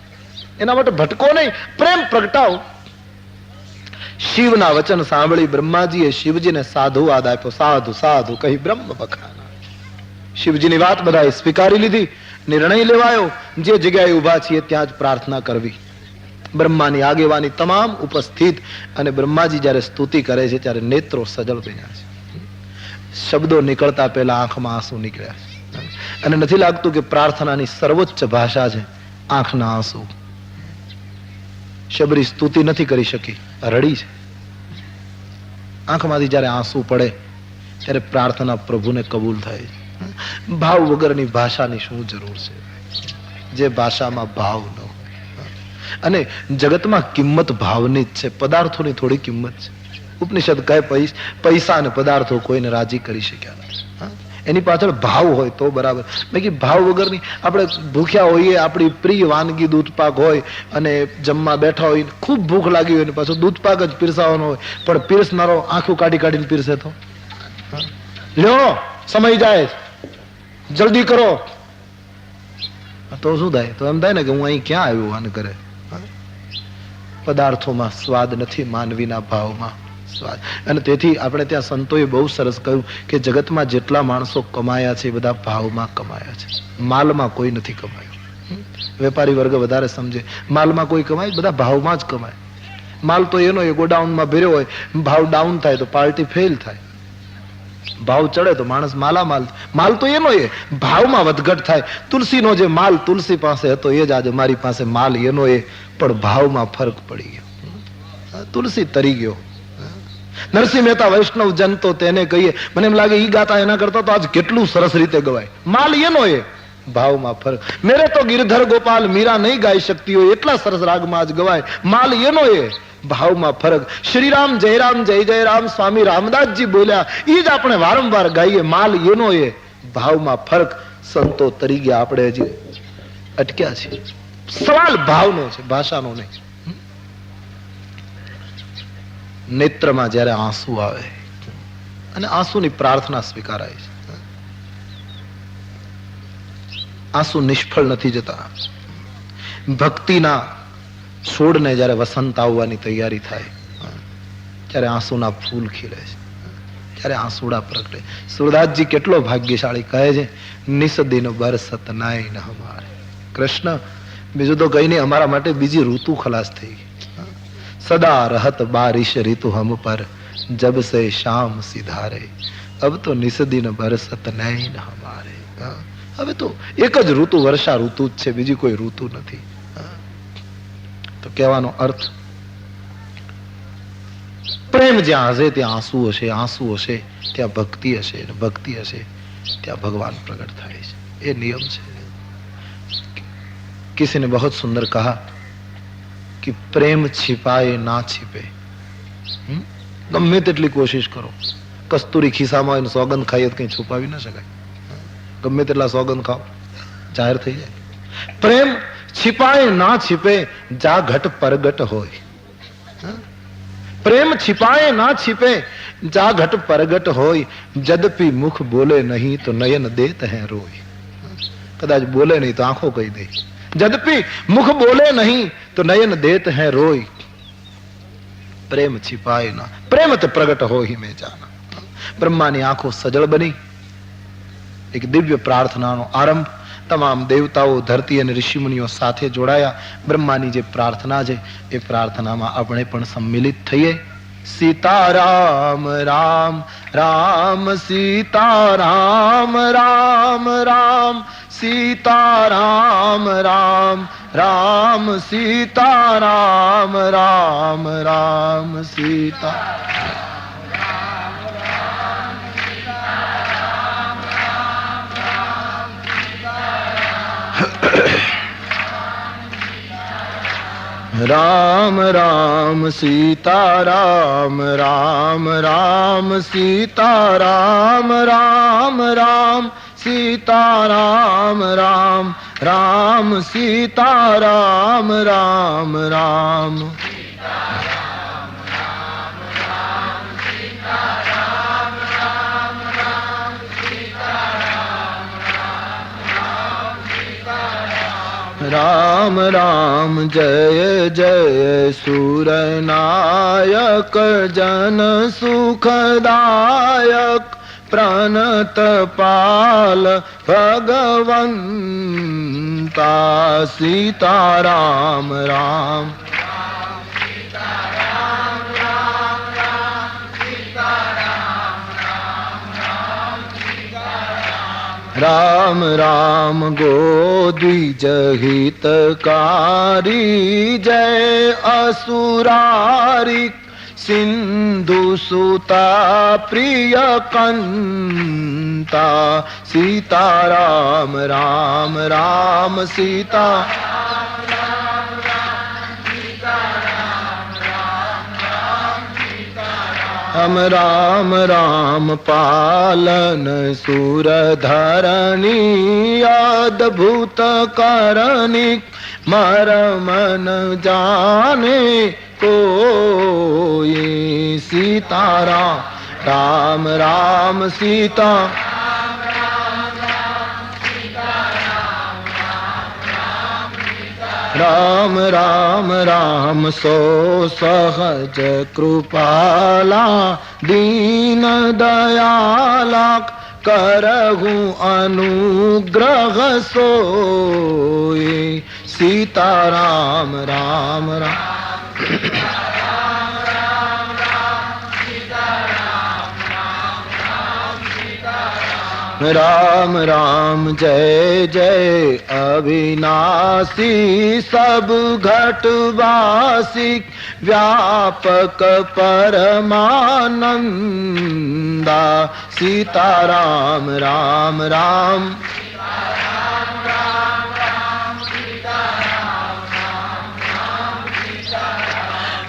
એના માટે ભટકો નહીં, પ્રેમ પ્રગટાવો. શિવના વચન સાંભળી બ્રહ્માજીએ શિવજીને સાધુવાદ આપ્યો. સાધુ સાધુ કહી બ્રહ્મ બખાના. શિવજીની વાત બધાએ સ્વીકારી લીધી. નિર્ણય લેવાયો જે જગ્યાએ ઉભા છીએ ત્યાં જ પ્રાર્થના કરવી. બ્રહ્માની આગેવાની તમામ ઉપસ્થિત. અને બ્રહ્માજી જયારે સ્તુતિ કરે છે ત્યારે નેત્રો સજળ બન્યા છે. શબ્દો નીકળતા પહેલા આંખમાં આંસુ નીકળ્યા છે. અને નથી લાગતું કે પ્રાર્થનાની સર્વોચ્ચ ભાષા છે આંખના આંસુ. શબરી સ્તુતિ નથી કરી શકી, રડી છે. આંખમાંથી જયારે આંસુ પડે ત્યારે પ્રાર્થના પ્રભુને કબૂલ થાય. ભાવ વગરની ભાષાની શું જરૂર છે? જે ભાષામાં ભાવ ન હોય. અને જગતમાં કિંમત ભાવની જ છે, પદાર્થોની થોડી કિંમત છે. ઉપનિષદ કહે પૈસા અને પદાર્થો કોઈને રાજી કરી શક્યા નથી. એની પાછળ ભાવ હોય તો બરાબર. બાકી ભાવ વગરની આપણે ભૂખ્યા હોઈએ, આપણી પ્રિય વાનગી દૂધપાક હોય અને જમવા બેઠા હોય, ખૂબ ભૂખ લાગી હોય ને પાછો દૂધપાક જ પીરસાવાનો હોય, પણ પીરસનારો આંખું કાઢી કાઢીને પીરસે તો લ્યો સમય જાય, જલ્દી કરો, તો શું થાય? તો એમ થાય ને કે હું અહીં ક્યાં આવ્યો આને કરે. પદાર્થોમાં સ્વાદ નથી, માનવીના ભાવમાં સ્વાદ. અને તેથી આપણે ત્યાં સંતોએ બહુ સરસ કહ્યું કે જગતમાં જેટલા માણસો કમાયા છે એ બધા ભાવમાં કમાયા છે, માલમાં કોઈ નથી કમાયું. વેપારી વર્ગ વધારે સમજે, માલમાં કોઈ કમાય, બધા ભાવમાં જ કમાય. માલ તો એનો એ ગોડાઉનમાં ભર્યો હોય, ભાવ ડાઉન થાય તો પાર્ટી ફેલ થાય, ભાવ ચડે તો માણસ માલામાલ. માલ તો એનો એ ભાવમાં વધઘટ થાય. તુલસીનો જે માલ તુલસી પાસે હતો એ જ આજે મારી પાસે માલ એનો એ, પણ ભાવમાં ફરક પડી ગયો. તુલસી તરી ગયો. નરસિંહ મહેતા વૈષ્ણવ જન તો તેને કહીએ, મને એમ લાગે ઈ ગાતા એના કરતા તો આજ કેટલું સરસ રીતે ગવાય. માલ એનો એ, ભાવમાં ફરક. મેરે તો ગિરધર ગોપાલ મીરા નહીં ગાઈ શકતી હોય એટલા સરસ રાગમાં આજ ગવાય. માલ એનો એ, ભાવમાં ફરક. શ્રીરામ જય રામ જય જય રામ સ્વામી રામદાસજી બોલ્યા ઈ જ આપણે વારંવાર ગાઈએ. માલ એનો એ, ભાવમાં ફરક. સંતો તરી ગયા, આપણે હજી અટક્યા છે. સવાલ ભાવનો છે, ભાષાનો નહીં. નેત્રમાં જ્યારે આંસુ આવે અને આંસુની પ્રાર્થના સ્વીકારાય છે, આંસુ નિષ્ફળ નથી જતા. ભક્તિના છોડને જ્યારે વસંત આવવાની તૈયારી થાય, ત્યારે આંસુના ફૂલ ખીલે છે, ત્યારે આંસુડા પ્રગટે. સુરદાસજી કેટલો ભાગ્યશાળી કહે છે, નિસ દિન બરસત નાય ન હમારે. કૃષ્ણ બીજું તો કઈ નહીં, અમારા માટે બીજી ઋતુ ખલાસ થઈ ગઈ. સદા રહત બારિશ ઋતુ હમ પર, જબ સે શામ સિધારે, અબ તો નિસ દિન બરસત નાય ન હમારે. હવે તો એક જ ઋતુ વર્ષા ઋતુ જ છે, બીજી કોઈ ઋતુ નથી. તો કહેવાનો અર્થ, પ્રેમ જ્યાં હશે ત્યાં આંસુ હશે, આંસુ હશે ત્યાં ભક્તિ હશે, ભક્તિ હશે ત્યાં ભગવાન પ્રગટ થાય છે. એ નિયમ છે. किसी ने बहुत सुंदर कहा कि प्रेम छिपाए ना छिपे. ગમે તેટલી કોશિશ કરો, કસ્તુરી ખિસ્સામાં હોય સોગંદ ખાઈએ તો કઈ છુપાવી ના શકાય. ગમે તેટલા સોગંદ ખાઓ, જાહેર થઈ જાય. પ્રેમ छिपाए ना छिपे, જા ઘટ પરગટ હોય. પ્રેમ छिपाए ना छिपे, જા ઘટ પરગટ હોય. જદપી મુખ બોલે નહીં તો નયન દેત હૈ રોય. કદાચ બોલે નહીં તો આંખો કહી દે. જદપી મુખ બોલે નહીં તો નયન દેત હૈ રોય. પ્રેમ छिपाए ना, પ્રેમ તે પ્રગટ હો ही में जाना. બ્રહ્માની આંખો સજળ બની. એક દિવ્ય પ્રાર્થનાનો આરંભ. તમામ દેવતાઓ, ધરતી અને ઋષિમુનિઓ સાથે જોડાયા. બ્રહ્માની જે પ્રાર્થના છે એ પ્રાર્થનામાં આપણે પણ સંમિલિત થઈએ. સીતારામ રામ રામ સીતારામ રામ રામ સીતારામ રામ રામ સીતારામ રામ રામ સીતા. राम राम सीताराम राम राम सीताराम राम राम सीताराम राम राम सीताराम राम राम. राम राम जय जय सूरनायक जन सुखदायक प्रणत पाल भगवंता सीताराम राम. राम राम गोद्विज हितकारी जय असुरारी सिंधु सुता प्रिय कंता सीताराम राम राम सीता. हम राम राम पालन सुर धरणी अद्भुत करणी मरम न जाने कोई सीताराम राम राम सीता राम राम राम सो सहज कृपाला दीन दयाला करहु अनुग्रह सोई सीताराम राम राम राम राम जय जय अविनाशी सब घटवासी व्यापक परमानंदा सीताराम राम राम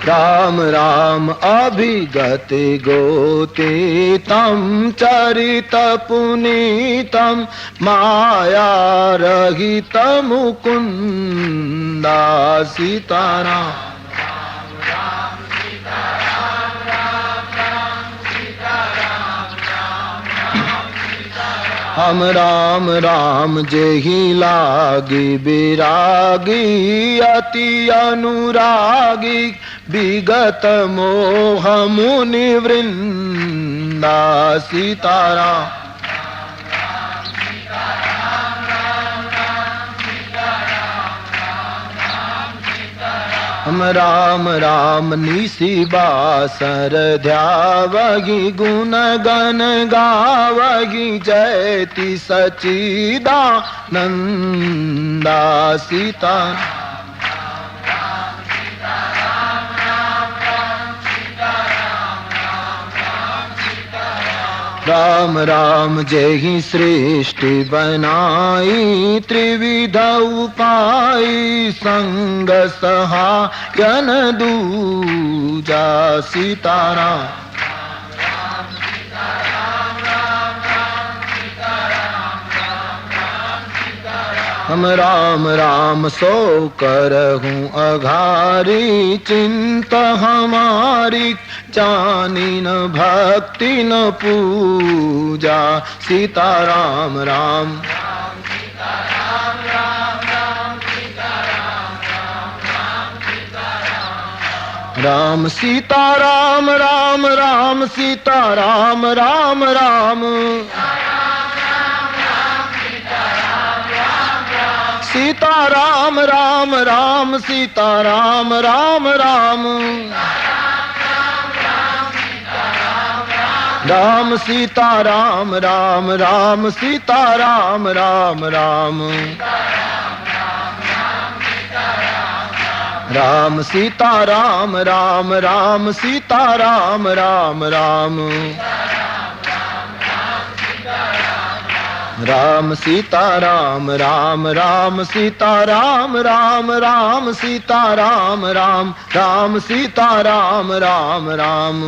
राम राम अभिगति गोतीतम चरित पुनीतम माया रहित मुकुंदा सीताराम हम राम राम जेहि लागी विरागी अति अनुरागी विगत मोह मुनि वृंदा सीताराम हम राम राम निसी बासर ध्यावगी गुण गण गावगी जयति सचिदानंदा सीता राम राम जेहि सृष्टि बनाई त्रिविध उपाय संग सहायन दूजा सीताराम हम राम राम सो करहूँ अघारी चिंत हमारी जानी न भक्ति न पूजा सीताराम राम राम सीताराम राम राम सीताराम राम राम सीताराम राम राम सीताराम राम राम राम सीताराम राम राम सीताराम राम राम राम सीताराम राम राम सीताराम राम राम राम सीताराम राम राम सीताराम राम राम सीताराम राम राम सीताराम राम राम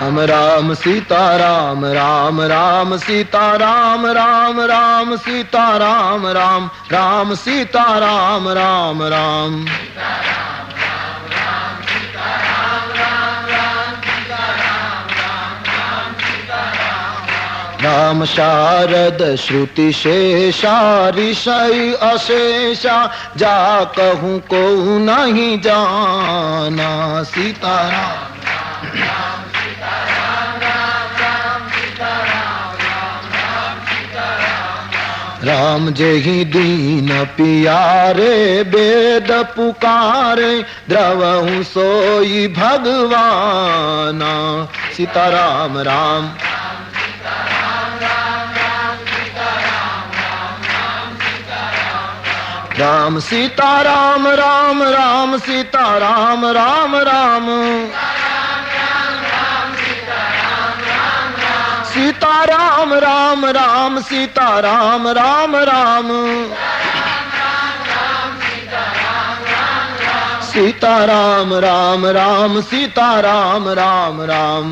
हम राम सीताराम राम राम सीताराम राम राम सीताराम राम राम सीताराम राम राम राम शारद श्रुति शेषा ऋषि अशेषा जा कहूँ को नहीं जाना सीताराम राम जेहि दीन पियारे वेद पुकारे द्रवहु सोई भगवाना सीताराम राम राम सीताराम राम राम सीताराम राम राम सीताराम राम राम सीताराम राम राम सीताराम राम राम सीताराम राम राम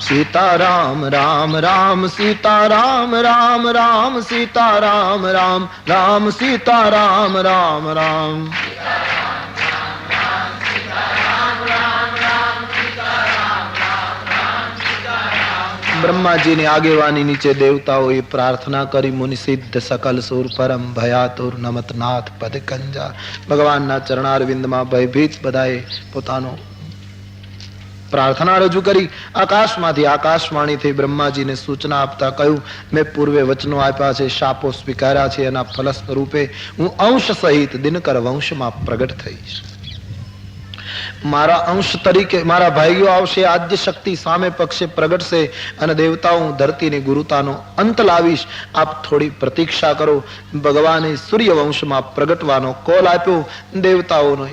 सीताराम राम राम सीताराम राम राम सीताराम राम राम सीताराम राम राम ब्रह्मा जी ने આગેવાની નીચે દેવતાઓએ પ્રાર્થના કરી મુનિ સિદ્ધ સકલ સુર પરમ ભયાતુર નમત નાથ પદ કંજા ભગવાનના ચરણારવિંદમાં ભયભીત બધાએ પોતાનો પ્રાર્થના રજૂ કરી. આકાશમાંથી આકાશવાણીથી બ્રહ્માજીને સૂચના આપતા કહ્યું, મેં પૂર્વે વચનો આપ્યા છે, શાપો સ્વીકાર્યા છે, એના ફલ સ્વરૂપે હું અંશ સહિત દિનકર વંશમાં પ્રગટ થઈશ. મારા અંશ તરીકે મારા ભાઈઓ આવશે, આદ્ય શક્તિ સામે પક્ષે પ્રગટશે અને દેવતાઓ હું ધરતીની ગુરુતાનો અંત લાવીશ. આપ થોડી પ્રતીક્ષા કરો. ભગવાને સૂર્ય વંશમાં પ્રગટવાનો કોલ આપ્યો દેવતાઓનો.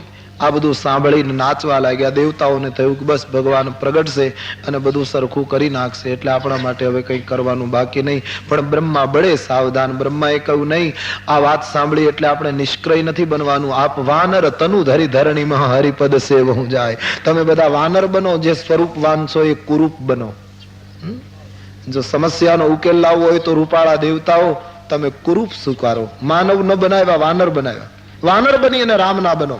આ બધું સાંભળીને નાચવા લાગ્યા. દેવતાઓને થયું કે બસ ભગવાન પ્રગટશે અને બધું સરખું કરી નાખશે, એટલે આપણા માટે હવે કંઈ કરવાનું બાકી નહીં. પણ બ્રહ્મા બળે સાવધાન. બ્રહ્માએ કહ્યું, નહીં, આ વાત સાંભળી એટલે આપણે નિષ્ક્રય નથી બનવાનું. આપ વાનર તનુ ધરી ધરણીમાં હરિપદ સેવહું જાય. તમે બધા વાનર બનો, જે સ્વરૂપવાન છો એ કુરૂપ બનો. જો સમસ્યાનો ઉકેલ લાવવો હોય તો રૂપાળા દેવતાઓ તમે કુરૂપ સ્વીકારો. માનવ ન બનાવ્યા, વાનર બનાવ્યા. વાનર બની અને રામ ના બનો.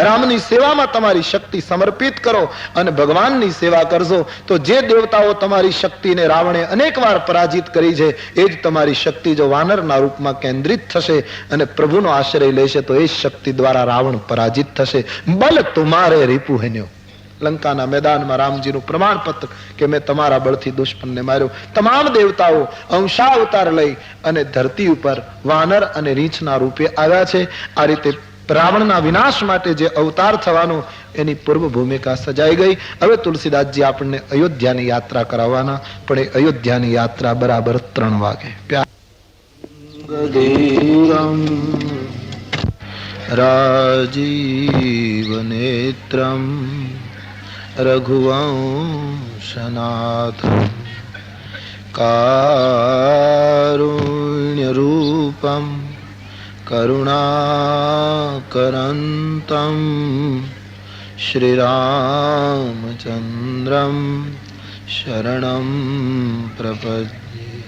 રામની સેવામાં તમારી શક્તિ સમર્પિત કરો અને ભગવાનની સેવા કરજો તો જે દેવતાઓ તમારી શક્તિને રાવણે અનેક વાર પરાજિત કરી છે, એ જ તમારી શક્તિ જો વાનરના રૂપમાં કેન્દ્રિત થશે અને પ્રભુનો આશ્રય લેશે તો એ શક્તિ દ્વારા રાવણ પરાજિત થશે. બલ તુમારે રીપુ હેન્યો. લંકાના મેદાનમાં રામજીનું પ્રમાણપત્ર કે મેં તમારા બળથી દુશ્મનને માર્યો. તમામ દેવતાઓ અંશાવતાર લઈ અને ધરતી ઉપર વાનર અને રીંછના રૂપે આવ્યા છે. આ રીતે રાવણના વિનાશ માટે જે અવતાર થવાનો એની પૂર્વ ભૂમિકા સજાઈ ગઈ. હવે તુલસીદાસજી આપણને અયોધ્યાની યાત્રા કરાવવાના, પણ એ અયોધ્યાની યાત્રા બરાબર 3 વાગે. રાજીવ નેત્રમ રઘુવંશનાથમ કારુણ્ય રૂપમ કરુણાકરંતમ શ્રીરામચંદ્રમ શરણમ પ્રપદ્યે.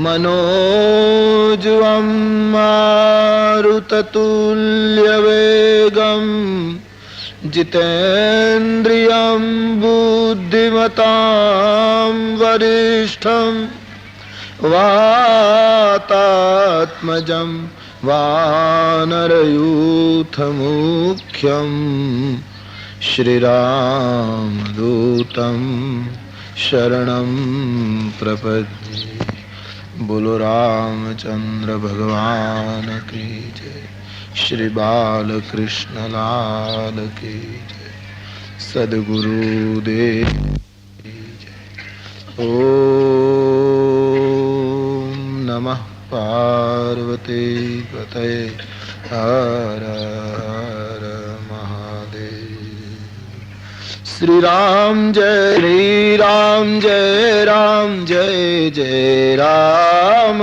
મનોજવમ મારુતતુલ્યવેગમ જીતેન્દ્રિયમ બુદ્ધિમતામ વરિષ્ઠમ વાતાત્મજમ વાનરયુથમુખ્યમ શ્રીરામદૂતમ શરણમ પ્રપદ્યે. બોલો રામચંદ્ર ભગવાન કી જય. શ્રી બાલકૃષ્ણ લાલ કી જય. સદગુરુદેવ ઓમ નમઃ પાર્વતી પતયે. હર હર મહાદેવ. શ્રી રામ જય રામ જય જય રામ.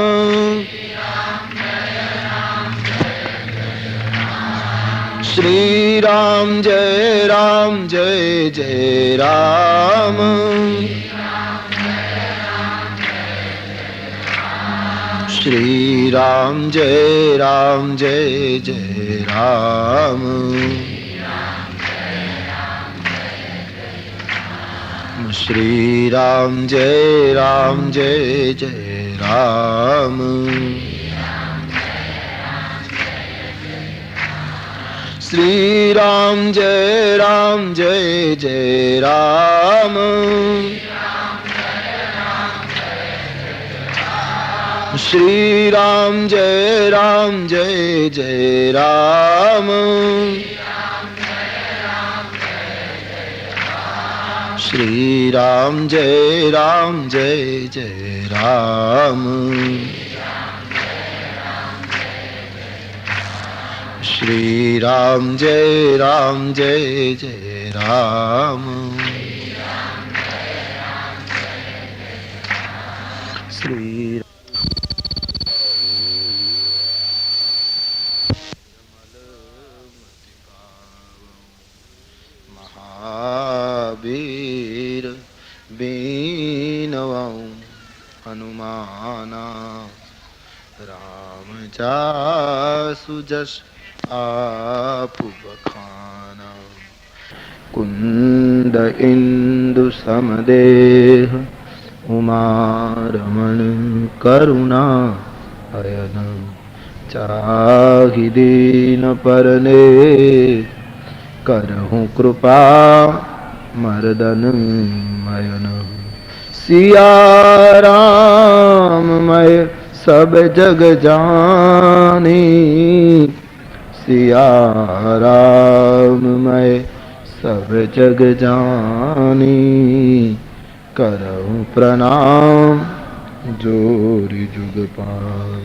શ્રી રામ જય જય રામ. શ્રી રામ જય જય રામ. શ્રી રામ જય જય રામ. શ્રી રામ જય જય રામ. શ્રી રામ જય જય રામ. શ્રી રામ જય જય રામ. શ્રી રામ જય જય રામ. શ્રી જાના રામ જાસુ જસ આપુ બખાના કુંદ ઇન્દુ સમદેહ ઉમા રમણ કરુણા અયન ચાહી દીન પરને કરહું કૃપા મર્દન મયન સિયા રામ મય સબ જગ જાની સિયા રામ મય સબ જગ જાની કરહું પ્રણામ જોરી જુગ પાન.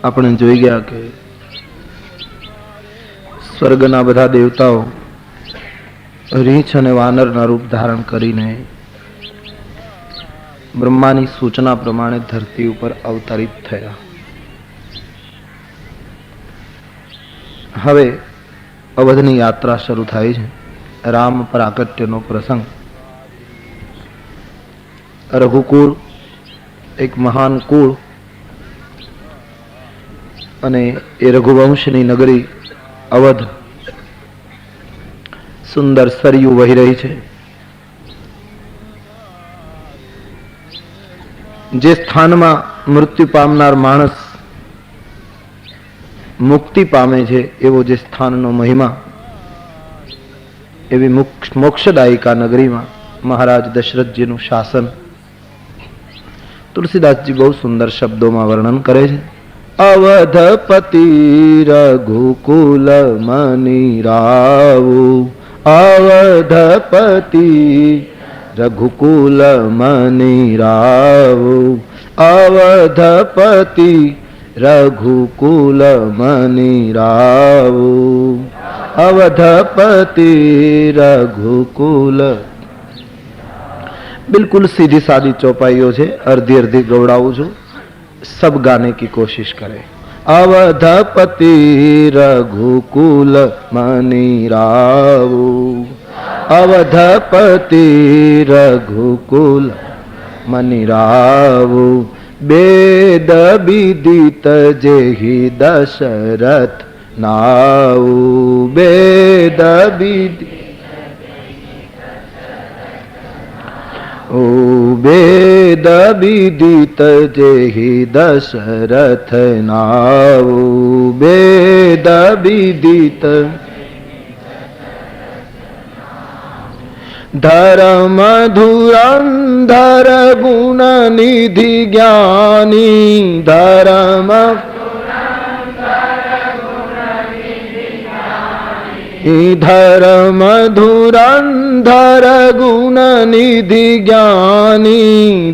આપણે જોઈ ગયા કે સ્વર્ગના બધા દેવતાઓ રીંછ અને વાનરના રૂપ ધારણ કરીને બ્રહ્માની સૂચના પ્રમાણે ધરતી ઉપર અવતરિત થયા. હવે અવધની યાત્રા શરૂ થાય છે. રામ પ્રાકટ્યનો પ્રસંગ. રઘુકુળ એક મહાન કુળ અને એ રઘુવંશની નગરી અવધ સુંદર સરયુ વહી રહી છે. જે સ્થાનમાં મૃત્યુ પામનાર માણસ મુક્તિ પામે છે એવો જે સ્થાનનો મહિમા, એવી મોક્ષદાયિકા નગરીમાં મહારાજ દશરથજીનું શાસન તુલસીદાસજી બહુ સુંદર શબ્દોમાં વર્ણન કરે છે. અવધપતિ રઘુકુલ મની રાવો, અવધપતિ રઘુકુલ મની રાવો, અવધપતિ રઘુકુલ મની રાવો, अवधपति रघुकुल. बिल्कुल सीधी सादी चौपाइयों से अर्धी अर्धी गौड़ाऊं छू, सब गाने की कोशिश करें. अवधपति रघुकुल मनी रावो, अवधपति रघुकुल मनी रावो, वेद विदित जेहि दशरथ नाऊ, वेद विदित ओ वेद विदित जेहि दशरथ नाऊ, वेद विदित धर्म धुरंधर गुण निधि ज्ञानी, धर्म धर्म धुरंधर गुण निधि ज्ञानी,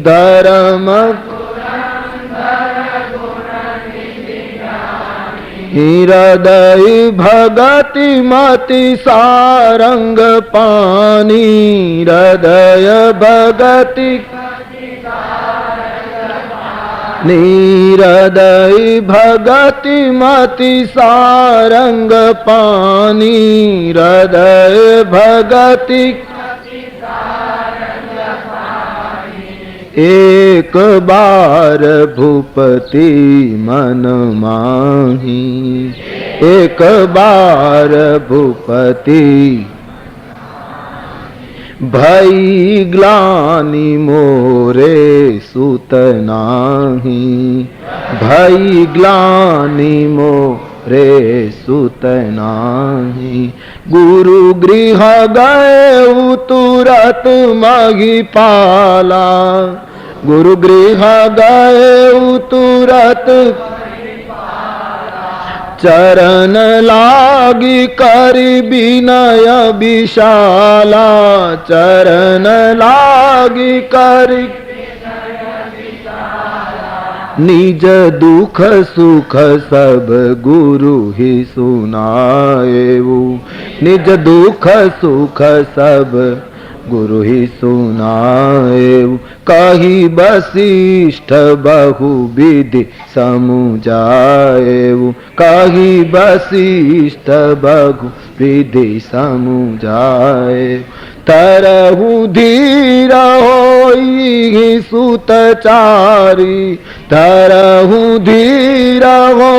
धर्म हृदय भगति मति सारंग पानी, हृदय भगति हृदय भगति मति सारंग पानी, हृदय भगति एक बार भूपति मन माही, एक बार भूपति भई ग्लानि मोरे सुत नाही, भई ग्लानि मोरे सुत नाही, गुरु गृह गए तुरत महिपाला, गुरु गृह गए तुरत चरण लागी करि विनय विशाला, चरण लागी करि निज दुख सुख सब गुरु ही सुनाएऊ, निज दुख सुख सब गुरु ही सुनाएऊ, कही वशिष्ठ बहु विधि समुझाएऊ, कही वशिष्ठ बहु विधि समुझाए, तरहु धीर होई सुतचारी, तरहु धीर हो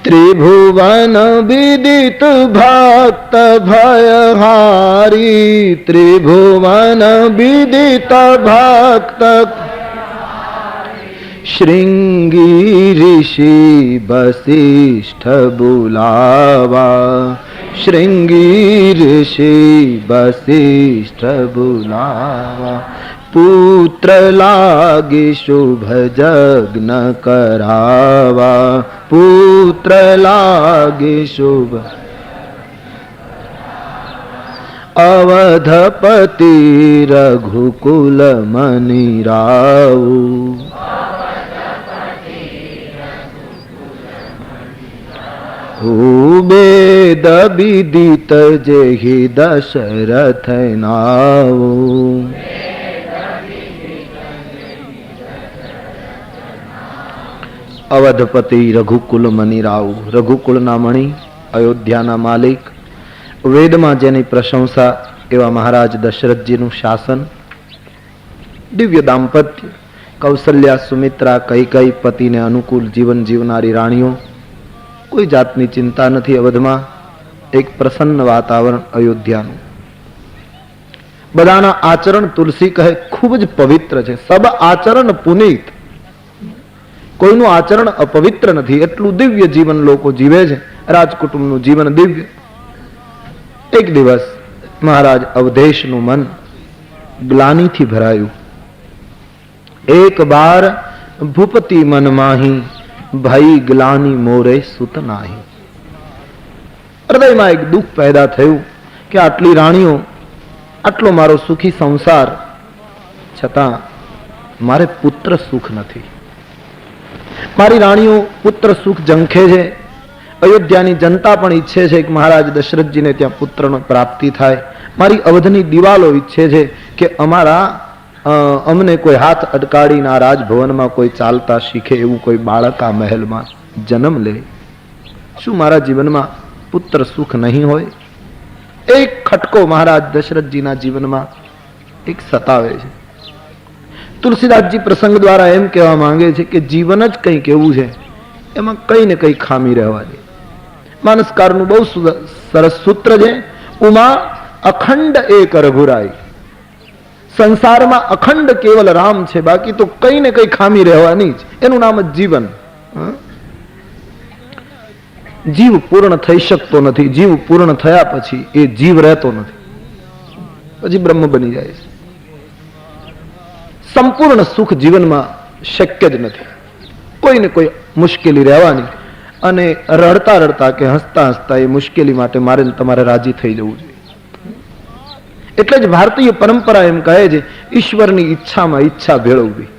त्रिभुवन विदित भक्त भयहारी, त्रिभुवन विदित भक्त श्रृंगी ऋषि वशिष्ठ बुलावा, श्रृंगी ऋषि वशिष्ठ बुलावा, पुत्र लागे शुभ जग्न करावा, पुत्र लागे शुभ अवधपति रघुकुल मनि राऊ, वेद विदित जेहि दशरथ नाऊ, अवधपति रघुकुल मनि राऊ, रघुकुल ना मणि, अयोध्या ना मालिक, वेद में जेनी प्रशंसा एवं महाराज दशरथजी नु शासन, दिव्य दाम्पत्य, कौशल्या सुमित्रा कैकेयी पति ने अनुकूल जीवन जीवनारी राणियों, कोई जातनी चिंता नहीं अवधमा, एक प्रसन्न वातावरण अयोध्याનું। બધાના આચરણ તુલસી કહે ખૂબ જ પવિત્ર છે, સબ આચરણ પુનીત, કોઈનું આચરણ અપવિત્ર નથી, એટલું દિવ્ય જીવન લોકો જીવે છે, રાજકુટુંબનું જીવન દિવ્ય। એક દિવસ મહારાજ અવધેશનું મન ગ્લાનિથી ભરાયું। એક બાર ભૂપતિ મન માહી, ભાઈ ગ્લાની મોરે સુત નાહી। હૃદયમાં એક દુઃખ પેદા થયું કે આટલી રાણીઓ, આટલો મારો સુખી સંસાર, છતાં મારે પુત્ર સુખ નથી। મારી રાણીઓ પુત્ર સુખ ઝંખે છે। અયોધ્યાની જનતા પણ ઈચ્છે છે કે મહારાજ દશરથજીને ત્યાં પુત્રનો પ્રાપ્તિ થાય। મારી અવધની દિવાલો ઈચ્છે છે કે અમને કોઈ હાથ અટકાડીને આ રાજભવનમાં કોઈ ચાલતા શીખે એવું કોઈ બાળક આ મહેલમાં જન્મ લે। શું મારા જીવનમાં પુત્ર સુખ નહીં હોય? એક ખટકો મહારાજ દશરથજીના જીવનમાં એક સતાવે છે। તુલસીદાસજી પ્રસંગ દ્વારા એમ કહેવા માંગે છે કે જીવન જ કંઈક એવું છે, એમાં કઈ ને કઈ ખામી રહેવા દે। માનસકારનું બહુ સરસ સૂત્ર છે, ઉમા અખંડ એક રઘુરાઈ। સંસારમાં અખંડ કેવલ રામ છે, બાકી તો કઈ ને કઈ ખામી રહેવાની જ, એનું નામ જ જીવન। જીવ પૂર્ણ થઈ શકતો નથી, જીવ પૂર્ણ થયા પછી એ જીવ રહેતો નથી, પછી બ્રહ્મ બની જાય છે। સંપૂર્ણ સુખ જીવનમાં શક્ય જ નથી, કોઈ ને કોઈ મુશ્કેલી રહેવાની, અને રડતા રડતા કે હસતા હસતા એ મુશ્કેલી માટે મારે તમારે રાજી થઈ જવું જોઈએ। એટલે જ ભારતીય પરંપરા એમ કહે છે, ઈશ્વરની ઈચ્છામાં ઈચ્છા ભેળવવી।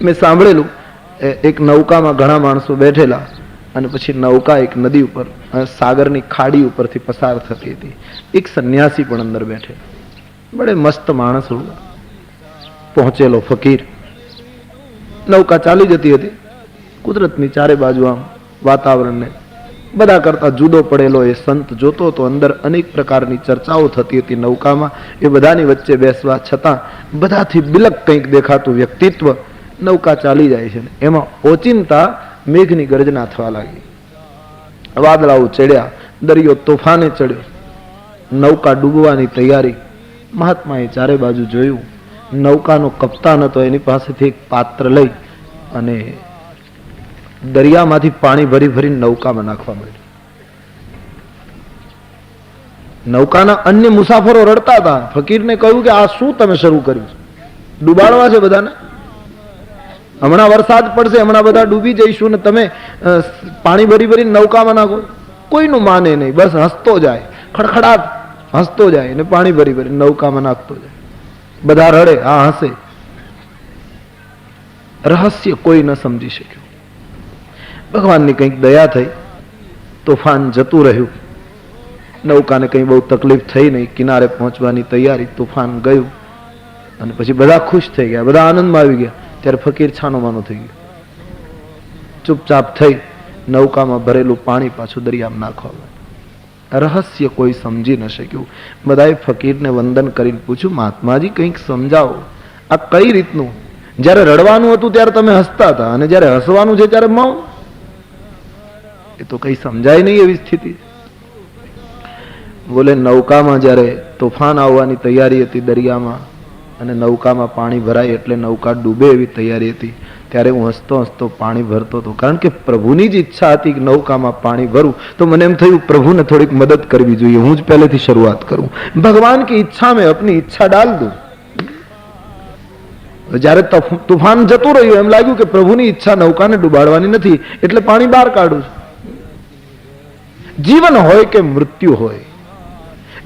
મેં સાંભળેલું, એક નૌકામાં ઘણા માણસો બેઠેલા, અને પછી નૌકા એક નદી ઉપર સાગરની ખાડી ઉપરથી પસાર થતી હતી। એક સંન્યાસી પણ અંદર બેઠે, બડે મસ્ત માણસ પહોંચેલો ફકીર। નૌકા ચાલી જતી હતી, કુદરતની ચારે બાજુ આમ વાતાવરણને બધા કરતા જુદો પડેલો એ સંત જોતો તો અંદર અનેક પ્રકારની ચર્ચાઓ થતી હતી નૌકામાં। એ બધાની વચ્ચે બેસવા છતાં બધાથી બિલક કંઈક દેખાતું વ્યક્તિત્વ નૌકા ચાલી જાય છે, એમાં ઓચિંતા મેઘની ગર્જના થવા લાગી, વાદળાઓ ચડ્યા, દરિયો તોફાને ચડ્યો, નૌકા ડૂબવાની તૈયારી। મહાત્માએ ચારે બાજુ જોયું, નૌકાનો કપ્તાન હતો, એની પાસેથી એક પાત્ર લઈ અને દરિયામાંથી પાણી ભરી ભરી નૌકામાં નાખવા માંડ્યું। નૌકાના અન્ય મુસાફરો રડતા હતા। ફકીરને કહ્યું કે આ શું તમે શરૂ કર્યું છે? ડૂબાડવા છે બધાને? હમણાં વરસાદ પડશે, હમણાં બધા ડૂબી જઈશું ને તમે પાણી ભરી ભરી નૌકામાં નાખો? કોઈનું માને નહીં, બસ હસતો જાય, ખડખડાટ હસતો જાય અને પાણી ભરી ભરી નૌકામાં નાખતો જાય। બધા રડે, આ હસે। રહસ્ય કોઈ ન સમજી શક્યું। ભગવાનની કંઈક દયા થઈ, તોફાન જતું રહ્યું, નૌકાને કંઈ બહુ તકલીફ થઈ નહીં, કિનારે પહોંચવાની તૈયારી, તોફાન ગયું, અને પછી બધા ખુશ થઈ ગયા, બધા આનંદમાં આવી ગયા। ત્યારે ફકીર છાનો માનો થઈ ગયો, ચૂપચાપ થઈ નૌકામાં ભરેલું પાણી પાછું દરિયામાં નાખવા, રહસ્ય કોઈ સમજી ન શક્યું. બધાએ ફકીરને વંદન કરીને પૂછ્યું, મહાત્માજી કંઈક સમજાવો, આ કઈ રીતનું? જ્યારે રડવાનું હતું ત્યારે તમે હસતા હતા અને જ્યારે હસવાનું છે ત્યારે મૌન. એ તો કઈ સમજાય નહીં એવી સ્થિતિ. બોલે, નૌકામાં જ્યારે તોફાન આવવાની તૈયારી હતી દરિયામાં અને નૌકામાં પાણી ભરાય એટલે નૌકા ડૂબે એવી તૈયારી હતી, ત્યારે હું હસતો હસતો પાણી ભરતો હતો, કારણ કે પ્રભુની જ ઈચ્છા હતી કે નૌકામાં પાણી ભરું. તો મને એમ થયું પ્રભુને થોડીક મદદ કરવી જોઈએ, હું જ પહેલેથી શરૂઆત કરું. ભગવાન की इच्छा में अपनी इच्छा डाल दूं. જ્યારે તુફાન જતું રહ્યું એમ લાગ્યું કે પ્રભુની ઈચ્છા નૌકાને ડૂબાડવાની નથી, એટલે પાણી બહાર કાઢું છું. જીવન હોય કે મૃત્યુ હોય,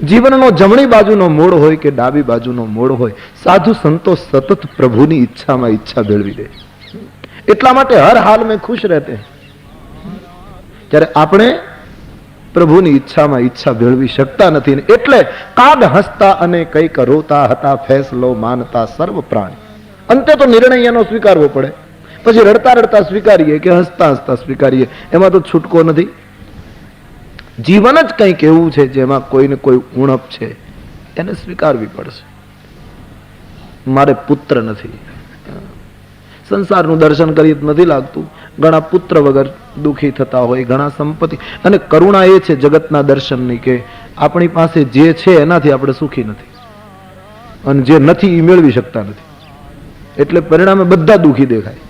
જીવનનો જમણી બાજુનો મોડ હોય કે ડાબી બાજુનો મોડ હોય, સાધુ સંતો સતત પ્રભુની ઈચ્છામાં ઈચ્છા ભેળવી દે. એટલા માટે હર હાલ મેં ખુશ રહેતે. ત્યારે આપણે પ્રભુની ઈચ્છામાં ઈચ્છા ભેળવી શકતા નથી, એટલે કાગ હસતા અને કઈક રોતા હતા, ફેસલો માનતા સર્વ પ્રાણી. અંતે તો નિર્ણય એનો સ્વીકારવો પડે. પછી રડતા રડતા સ્વીકારીએ કે હસતા હસતા સ્વીકારીએ, એમાં તો છૂટકો નથી. જીવન જ કંઈક એવું છે જેમાં કોઈને કોઈ ઉણપ છે, એને સ્વીકારવી પડશે. મારે પુત્ર નથી, સંસારનું દર્શન કરી નથી લાગતું. ઘણા પુત્ર વગર દુઃખી થતા હોય, ઘણા સંપત્તિ. અને કરુણા એ છે જગતના દર્શનની કે આપણી પાસે જે છે એનાથી આપણે સુખી નથી, અને જે નથી એ મેળવી શકતા નથી, એટલે પરિણામે બધા દુઃખી દેખાય.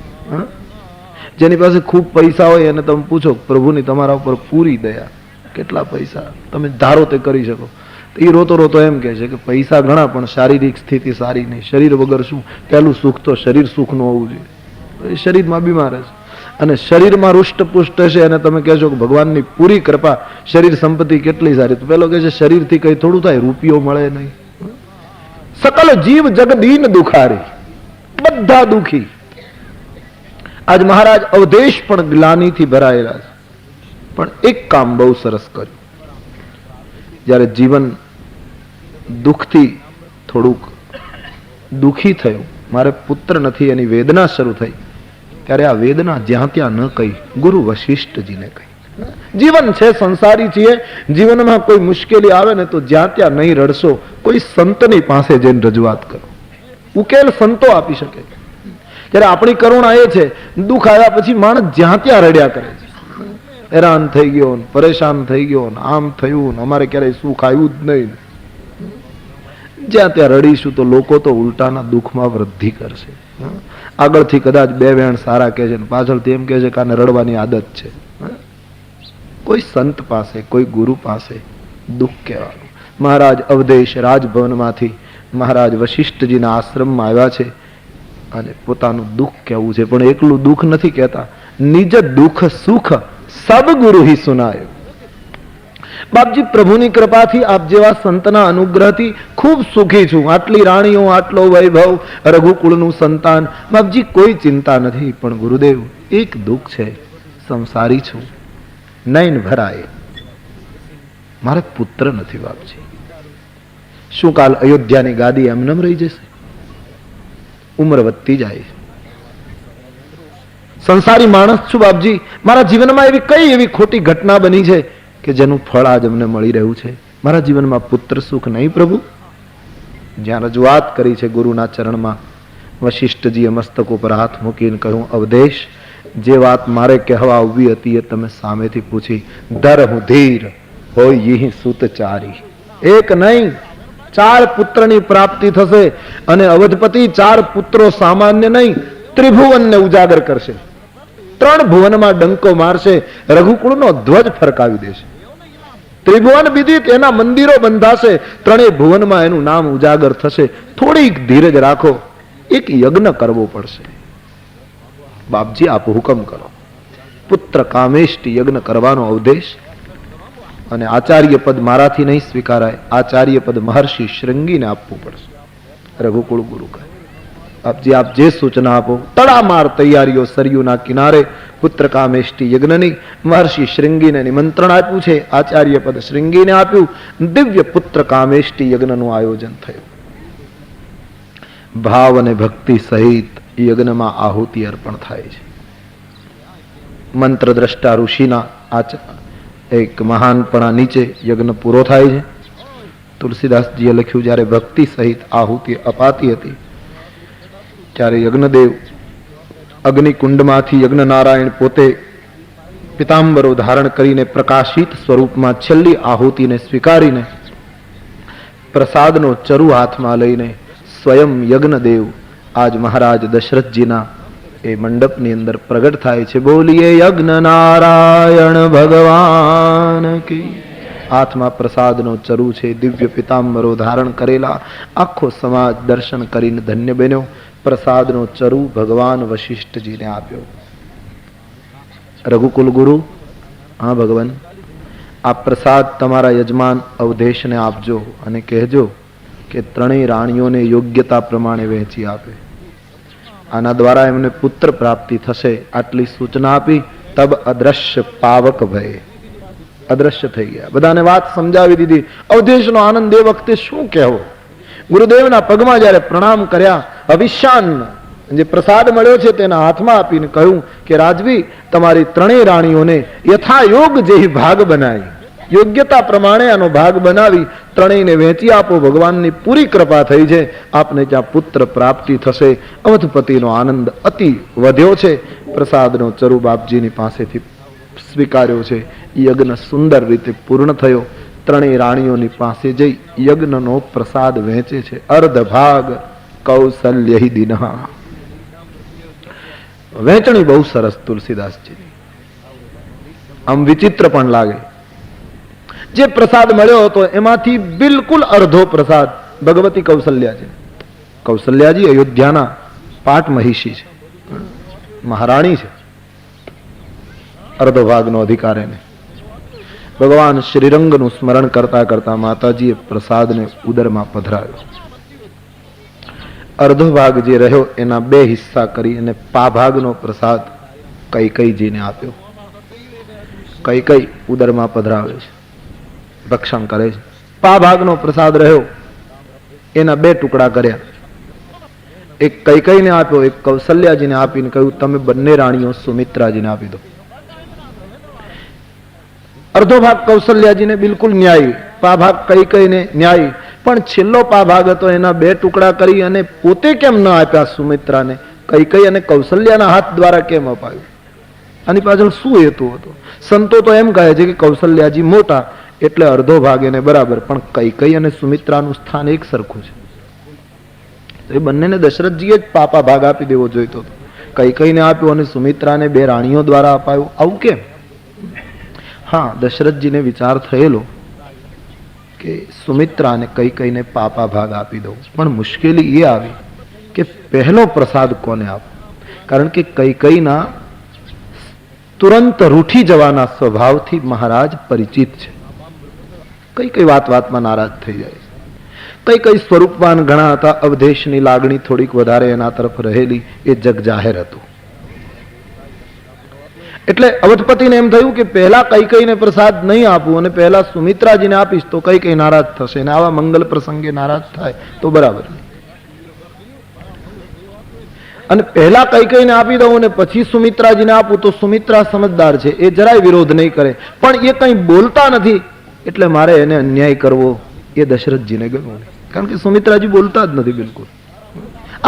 જેની પાસે ખૂબ પૈસા હોય એને તમે પૂછો, પ્રભુની તમારા ઉપર પૂરી દયા, કેટલા પૈસા તમે ધારો તે કરી શકો, એ રોતો રોતો એમ કહે છે કે પૈસા ઘણા પણ શારીરિક સ્થિતિ સારી નહીં. શરીર વગર શું? પહેલું સુખ તો શરીર સુખનું હોવું જોઈએ. શરીરમાં બીમાર હશે અને શરીરમાં રૂષ્ટપુષ્ટ હશે અને તમે કહેશો કે ભગવાનની પૂરી કૃપા, શરીર સંપત્તિ કેટલી સારી, તો પેલો કહે છે શરીરથી કઈ થોડું થાય, રૂપિયો મળે નહીં. સકલ જીવ જગદીન દુખારી, બધા દુખી. આજ મહારાજ અવધેશ પણ ગ્લાનીથી ભરાયેલા છે, પણ એક કામ બહુ સરસ કર્યું. જ્યારે જીવન દુઃખથી થોડુંક દુઃખી થયું, મારે પુત્ર નથી એની વેદના શરૂ થઈ, ત્યારે આ વેદના જ્યાં ત્યાં ન કહી, ગુરુ વશિષ્ઠજીને કહી. જીવન છે, સંસારી છીએ, જીવનમાં કોઈ મુશ્કેલી આવે ને તો જ્યાં ત્યાં નહીં રડશો, કોઈ સંતની પાસે જઈને રજૂઆત કરો, ઉકેલ સંતો આપી શકે. ત્યારે આપણી કરુણા એ છે, દુઃખ આવ્યા પછી માણસ જ્યાં ત્યાં રડ્યા કરે છે, હેરાન થઈ ગયો, પરેશાન થઈ ગયો, આમ થયું, અમારે ક્યારેય સુખ આવ્યું જ નહીં. જ્યાં ત્યાં રડીશું તો લોકો તો ઉલટાના દુઃખમાં વૃદ્ધિ કરશે. આગળથી કદાચ બે વેણ સારા કહે છે, પાછળથી એમ કહે છે કે આને રડવાની આદત છે. કોઈ સંત પાસે, કોઈ ગુરુ પાસે દુઃખ કહેવાનું. મહારાજ અવધેશ રાજભવનમાંથી મહારાજ વશિષ્ઠજીના આશ્રમમાં આવ્યા છે અને પોતાનું દુઃખ કહેવું છે, પણ એકલું દુઃખ નથી કહેતા, નિજ દુઃખ સુખ સબ ગુરુ હી સુનાયો. બાપજી, પ્રભુની કૃપાથી આપ જેવા સંતના અનુગ્રહથી ખૂબ સુખી છું. આટલી રાણીઓ, આટલો વૈભવ, રઘુકુળનું સંતાન, બાપજી કોઈ ચિંતા નથી. પણ ગુરુદેવ, એક દુઃખ છે, સંસારી છું, નૈન ભરાય, મારે પુત્ર નથી બાપજી. શું કાલ અયોધ્યાની ગાદી એમનેમ રહી જશે? ઉંમર વધતી જાય. સંસારી માણસ છું બાપજી, મારા જીવનમાં એવી કઈ એવી ખોટી ઘટના બની છે કે જેનું ફળ આજ અમને મળી રહ્યું છે? મારા જીવનમાં પુત્ર સુખ નહીં પ્રભુ. જ્યાં રજૂઆત કરી છે ગુરુના ચરણમાં, વશિષ્ઠજીએ મસ્તક ઉપર હાથ મૂકીને કહ્યું, અવધેશ, જે વાત મારે કહેવા આવવી હતી એ તમે સામેથી પૂછી. દર હું ધીર હોય યહી સુતચારી. એક નહીં, 4 પુત્રની પ્રાપ્તિ થશે અને અવધપતિ 4 પુત્રો સામાન્ય નહીં, ત્રિભુવનને ઉજાગર કરશે. 3 ભુવનમાં ડંકો મારશે, રઘુકુળનો ધ્વજ ફરકાવી દેશે. ત્રિભુવન વિદિત એના મંદિરો બંધાશે, 3 ભુવનમાં એનું નામ ઉજાગર થશે. થોડીક ધીરજ રાખો, એક યજ્ઞ કરવો પડશે. બાપજી, આપ હુકમ કરો. પુત્ર કામેષ્ટિ યજ્ઞ કરવાનો અવધેશ. અને આચાર્ય પદ મારાથી નહીં સ્વીકારાય, આચાર્ય પદ મહર્ષિ શૃંગીને આપવું પડશે. રઘુકુળ ગુરુ કહે, આપજી આપ જે સૂચના આપો. તડામાર તૈયારીઓ સરયુના કિનારે પુત્ર કામેષ્ટિ યજ્ઞની. મહર્ષિ શૃંગીને નિમંત્રણ આપ્યું છે, આચાર્ય પદ શૃંગીને આપ્યું. દિવ્ય પુત્ર કામેષ્ટિ યજ્ઞનું આયોજન થયું. ભાવ અને ભક્તિ સહિત યજ્ઞમાં આહુતિ અર્પણ થાય છે. મંત્ર દ્રષ્ટા ઋષિના એક મહાનપણા નીચે યજ્ઞ પૂરો થાય છે. તુલસીદાસજીએ લખ્યું, જ્યારે ભક્તિ સહિત આહુતિ અપાતી હતી ત્યારે યજ્ઞદેવ અગ્નિકુંડમાંથી યજ્ઞ નારાયણ પોતે પિતાંબરો ધારણ કરીને પ્રકાશિત સ્વરૂપમાં છેલ્લી આહુતિને સ્વીકારીને પ્રસાદનો ચરુ હાથમાં લઈને સ્વયં યજ્ઞદેવ આજ મહારાજ દશરથજીના એ મંડપની અંદર પ્રગટ થાય છે. બોલીએ યજ્ઞ નારાયણ ભગવાન કી. હાથમાં પ્રસાદનો ચરુ છે, દિવ્ય પિતાંબરો ધારણ કરેલા આખો સમાજ દર્શન કરીને ધન્ય બન્યો. પ્રસાદનો ચરુ ભગવાન વશિષ્ઠજીને આપ્યો. રઘુકુલ ગુરુ, હા ભગવાન, આ પ્રસાદ તમારા યજમાન અવધેશને આપજો અને કહેજો કે ત્રણેય રાણીઓને યોગ્યતા પ્રમાણે વહેંચી આપે. આના દ્વારા એમને પુત્ર પ્રાપ્તિ થશે. આટલી સૂચના આપી. તબ અદ્રશ્ય પાવક ભય, અદ્રશ્ય થઈ ગયા. બધાને વાત સમજાવી દીધી. અવધેશનો આનંદ એ વખતે શું કહેવો. ગુરુદેવના પગમાં જ્યારે પ્રણામ કર્યા, અવિશાન જે પ્રસાદ મળ્યો છે તેના હાથમાં આપીને કહ્યું કે રાજવી, તમારી ત્રણેય રાણીઓને યથાયોગ જે ભાગ બનાવી, યોગ્યતા પ્રમાણે આનો ભાગ બનાવી ત્રણેયને વહેંચી આપો. ભગવાનની પૂરી કૃપા થઈ છે, આપને ત્યાં પુત્ર પ્રાપ્તિ થશે. અવધપતિનો આનંદ અતિ વધ્યો છે. પ્રસાદનો ચરુ બાપજીની પાસેથી સ્વીકાર્યો છે. યજ્ઞ સુંદર રીતે પૂર્ણ થયો. ત્રણેય રાણીઓની પાસે જઈ યજ્ઞનો પ્રસાદ વહેંચે છે. અર્ધ ભાગ કૌશલ્ય દિનહા. વહેંચણી બહુ સરસ તુલસીદાસજીની, આમ વિચિત્ર પણ લાગે. જે પ્રસાદ મળ્યો હતો એમાંથી બિલકુલ અર્ધો પ્રસાદ ભગવતી કૌશલ્યાજી. કૌશલ્યાજી અયોધ્યાના પાટ મહિષી છે, મહારાણી છે. અર્ધો ભાગનો અધિકાર એને. ભગવાન શ્રીરંગનું સ્મરણ કરતા કરતા માતાજીએ પ્રસાદને ઉદરમાં પધરાવ્યો. અર્ધો ભાગ જે રહ્યો એના બે હિસ્સા કરી અને પાભાગનો પ્રસાદ કૈકેયીજીને આપ્યો. કૈકેયી ઉદરમાં પધરાવે છે, ભક્ષણ કરે છે. પાભાગનો પ્રસાદ રહ્યો એના બે ટુકડા કર્યા. એક કૈકેયીને આપ્યો, એક કૌશલ્યાજીને આપીને કહ્યું તમે બંને રાણીઓ સુમિત્રાજીને આપી દો. અર્ધો ભાગ કૌશલ્યાજીને બિલકુલ ન્યાયી, પાભાગ કૈકેયીને ન્યાયી. પણ છેલ્લો પાભાગ હતો એના બે ટુકડા કરી અને પોતે કેમ ન આપ્યા સુમિત્રાને? કૈકેયી અને કૌશલ્યાના હાથ દ્વારા કેમ અપાયું? આની પાછળ શું હેતુ હતો? સંતો તો એમ કહે છે કે કૌશલ્યાજી મોટા એટલે અડધો ભાગ એને બરાબર, પણ કૈકેયી અને સુમિત્રાનું સ્થાન એક સરખું છે. એ બંનેને દશરથજીએ જ પાપા ભાગ આપી દેવો જોઈતો હતો. કૈકેયીને આપ્યો અને સુમિત્રાને બે રાણીઓ દ્વારા અપાયું. આવું કેમ? હા, દશરથજીને વિચાર થયેલો કે સુમિત્રા અને કૈકેયીને પાપા ભાગ આપી દઉં, પણ મુશ્કેલી એ આવી કે પહેલો પ્રસાદ કોને આપો? કારણ કે કૈકેયીના તુરંત રૂઠી જવાના સ્વભાવથી મહારાજ પરિચિત છે. કઈ વાતમાં નારાજ થઈ જાય. કઈ સ્વરૂપવાન ઘણા હતા. અવધેશની લાગણી થોડીક વધારે એના તરફ રહેલી, એ જગ જાહેર હતું. એટલે અવધપતિને એમ થયું કે પહેલા કૈકેયીને પ્રસાદ નહીં આપું અને પહેલા સુમિત્રાજીને આપીશ તો કૈકેયી નારાજ થશે, અને આવા મંગલ પ્રસંગે નારાજ થાય તો બરાબર નહીં. અને પહેલા કૈકેયીને આપી દઉં અને પછી સુમિત્રાજીને આપું તો સુમિત્રા સમજદાર છે, એ જરાય વિરોધ નહીં કરે, પણ એ કંઈ બોલતા નથી એટલે મારે એને અન્યાય કરવો એ દશરથજીને ગમ્યું. કારણ કે સુમિત્રાજી બોલતા જ નથી બિલકુલ.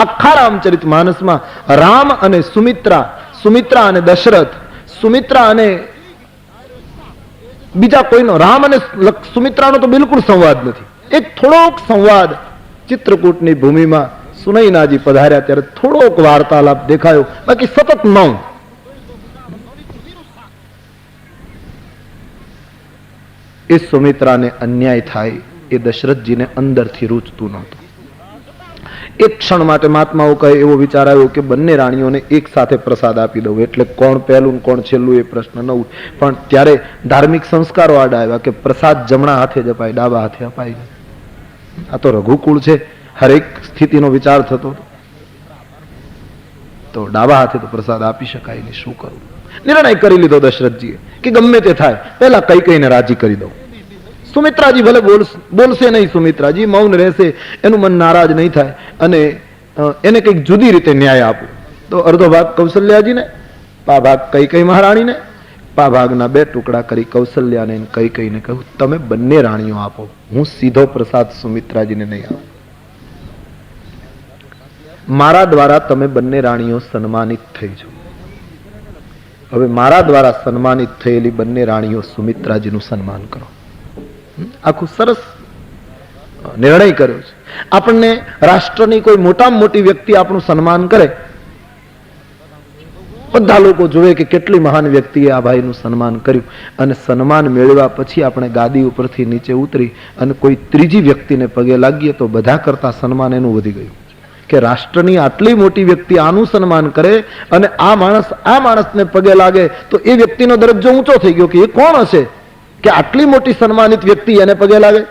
આખા રામચરિત માનસમાં રામ અને સુમિત્રા, સુમિત્રા અને દશરથ, સુમિત્રા અને બીજા કોઈનો, રામ અને સુમિત્રાનો તો બિલકુલ સંવાદ નથી. એક થોડોક સંવાદ ચિત્રકૂટની ભૂમિમાં સુનૈનાજી પધાર્યા ત્યારે થોડોક વાર્તાલાપ દેખાયો, બાકી સતત મૌન. એ સુમિત્રાને અન્યાય થાય એ દશરથજીને અંદરથી રૂચતું નહોતું. એક ક્ષણ માટે મહાત્માઓ કહે એવો વિચાર આવ્યો કે બંને રાણીઓને એક સાથે પ્રસાદ આપી દઉં, એટલે કોણ પહેલું કોણ છેલ્લું એ પ્રશ્ન ન ઉઠે. પણ ત્યારે ધાર્મિક સંસ્કારો આડા આવ્યા કે પ્રસાદ જમણા હાથે જ અપાય, ડાબા હાથે અપાય. આ તો રઘુકુળ છે, હરેક સ્થિતિનો વિચાર થતો તો ડાબા હાથે તો પ્રસાદ આપી શકાય નહીં. શું કરવું? નિર્ણય કરી લીધો દશરથજીએ કે ગમે તે થાય પહેલા કૈકેયીને રાજી કરી દઉં. સુમિત્રાજી ભલે બોલશે નહીં, સુમિત્રાજી મૌન રહેશે, એનું મન નારાજ નહીં થાય, અને એને કંઈક જુદી રીતે ન્યાય આપું. તો અડધો ભાગ કૌશલ્યાજીને, પા ભાગ કૈકેયી મહારાણીને, પાભાગના 2 ટુકડા કરી કૌશલ્યાને કઈ કઈને કહ્યું, તમે બંને રાણીઓ આપો, હું સીધો પ્રસાદ સુમિત્રાજીને નહીં આપું. મારા દ્વારા તમે બંને રાણીઓ સન્માનિત થઈ છો. હવે મારા દ્વારા સન્માનિત થયેલી બંને રાણીઓ સુમિત્રાજીનું સન્માન કરો. આખું સરસ નિર્ણય કર્યો છે. આપણને રાષ્ટ્રની કોઈ મોટામાં મોટી વ્યક્તિ આપણું સન્માન કરે, બધા લોકો જોવે કે કેટલી મહાન વ્યક્તિએ આ ભાઈનું સન્માન કર્યું, અને સન્માન મેળવ્યા પછી આપણે ગાદી ઉપરથી નીચે ઉતરી અને કોઈ ત્રીજી વ્યક્તિને પગે લાગીએ તો બધા કરતા સન્માન એનું વધી ગયું કે રાષ્ટ્રની આટલી મોટી વ્યક્તિ આનું સન્માન કરે અને આ માણસને પગે લાગે તો એ વ્યક્તિનો દરજ્જો ઊંચો થઈ ગયો કે એ કોણ હશે કે આટલી મોટી સન્માનિત વ્યક્તિ એને પગે લાગે.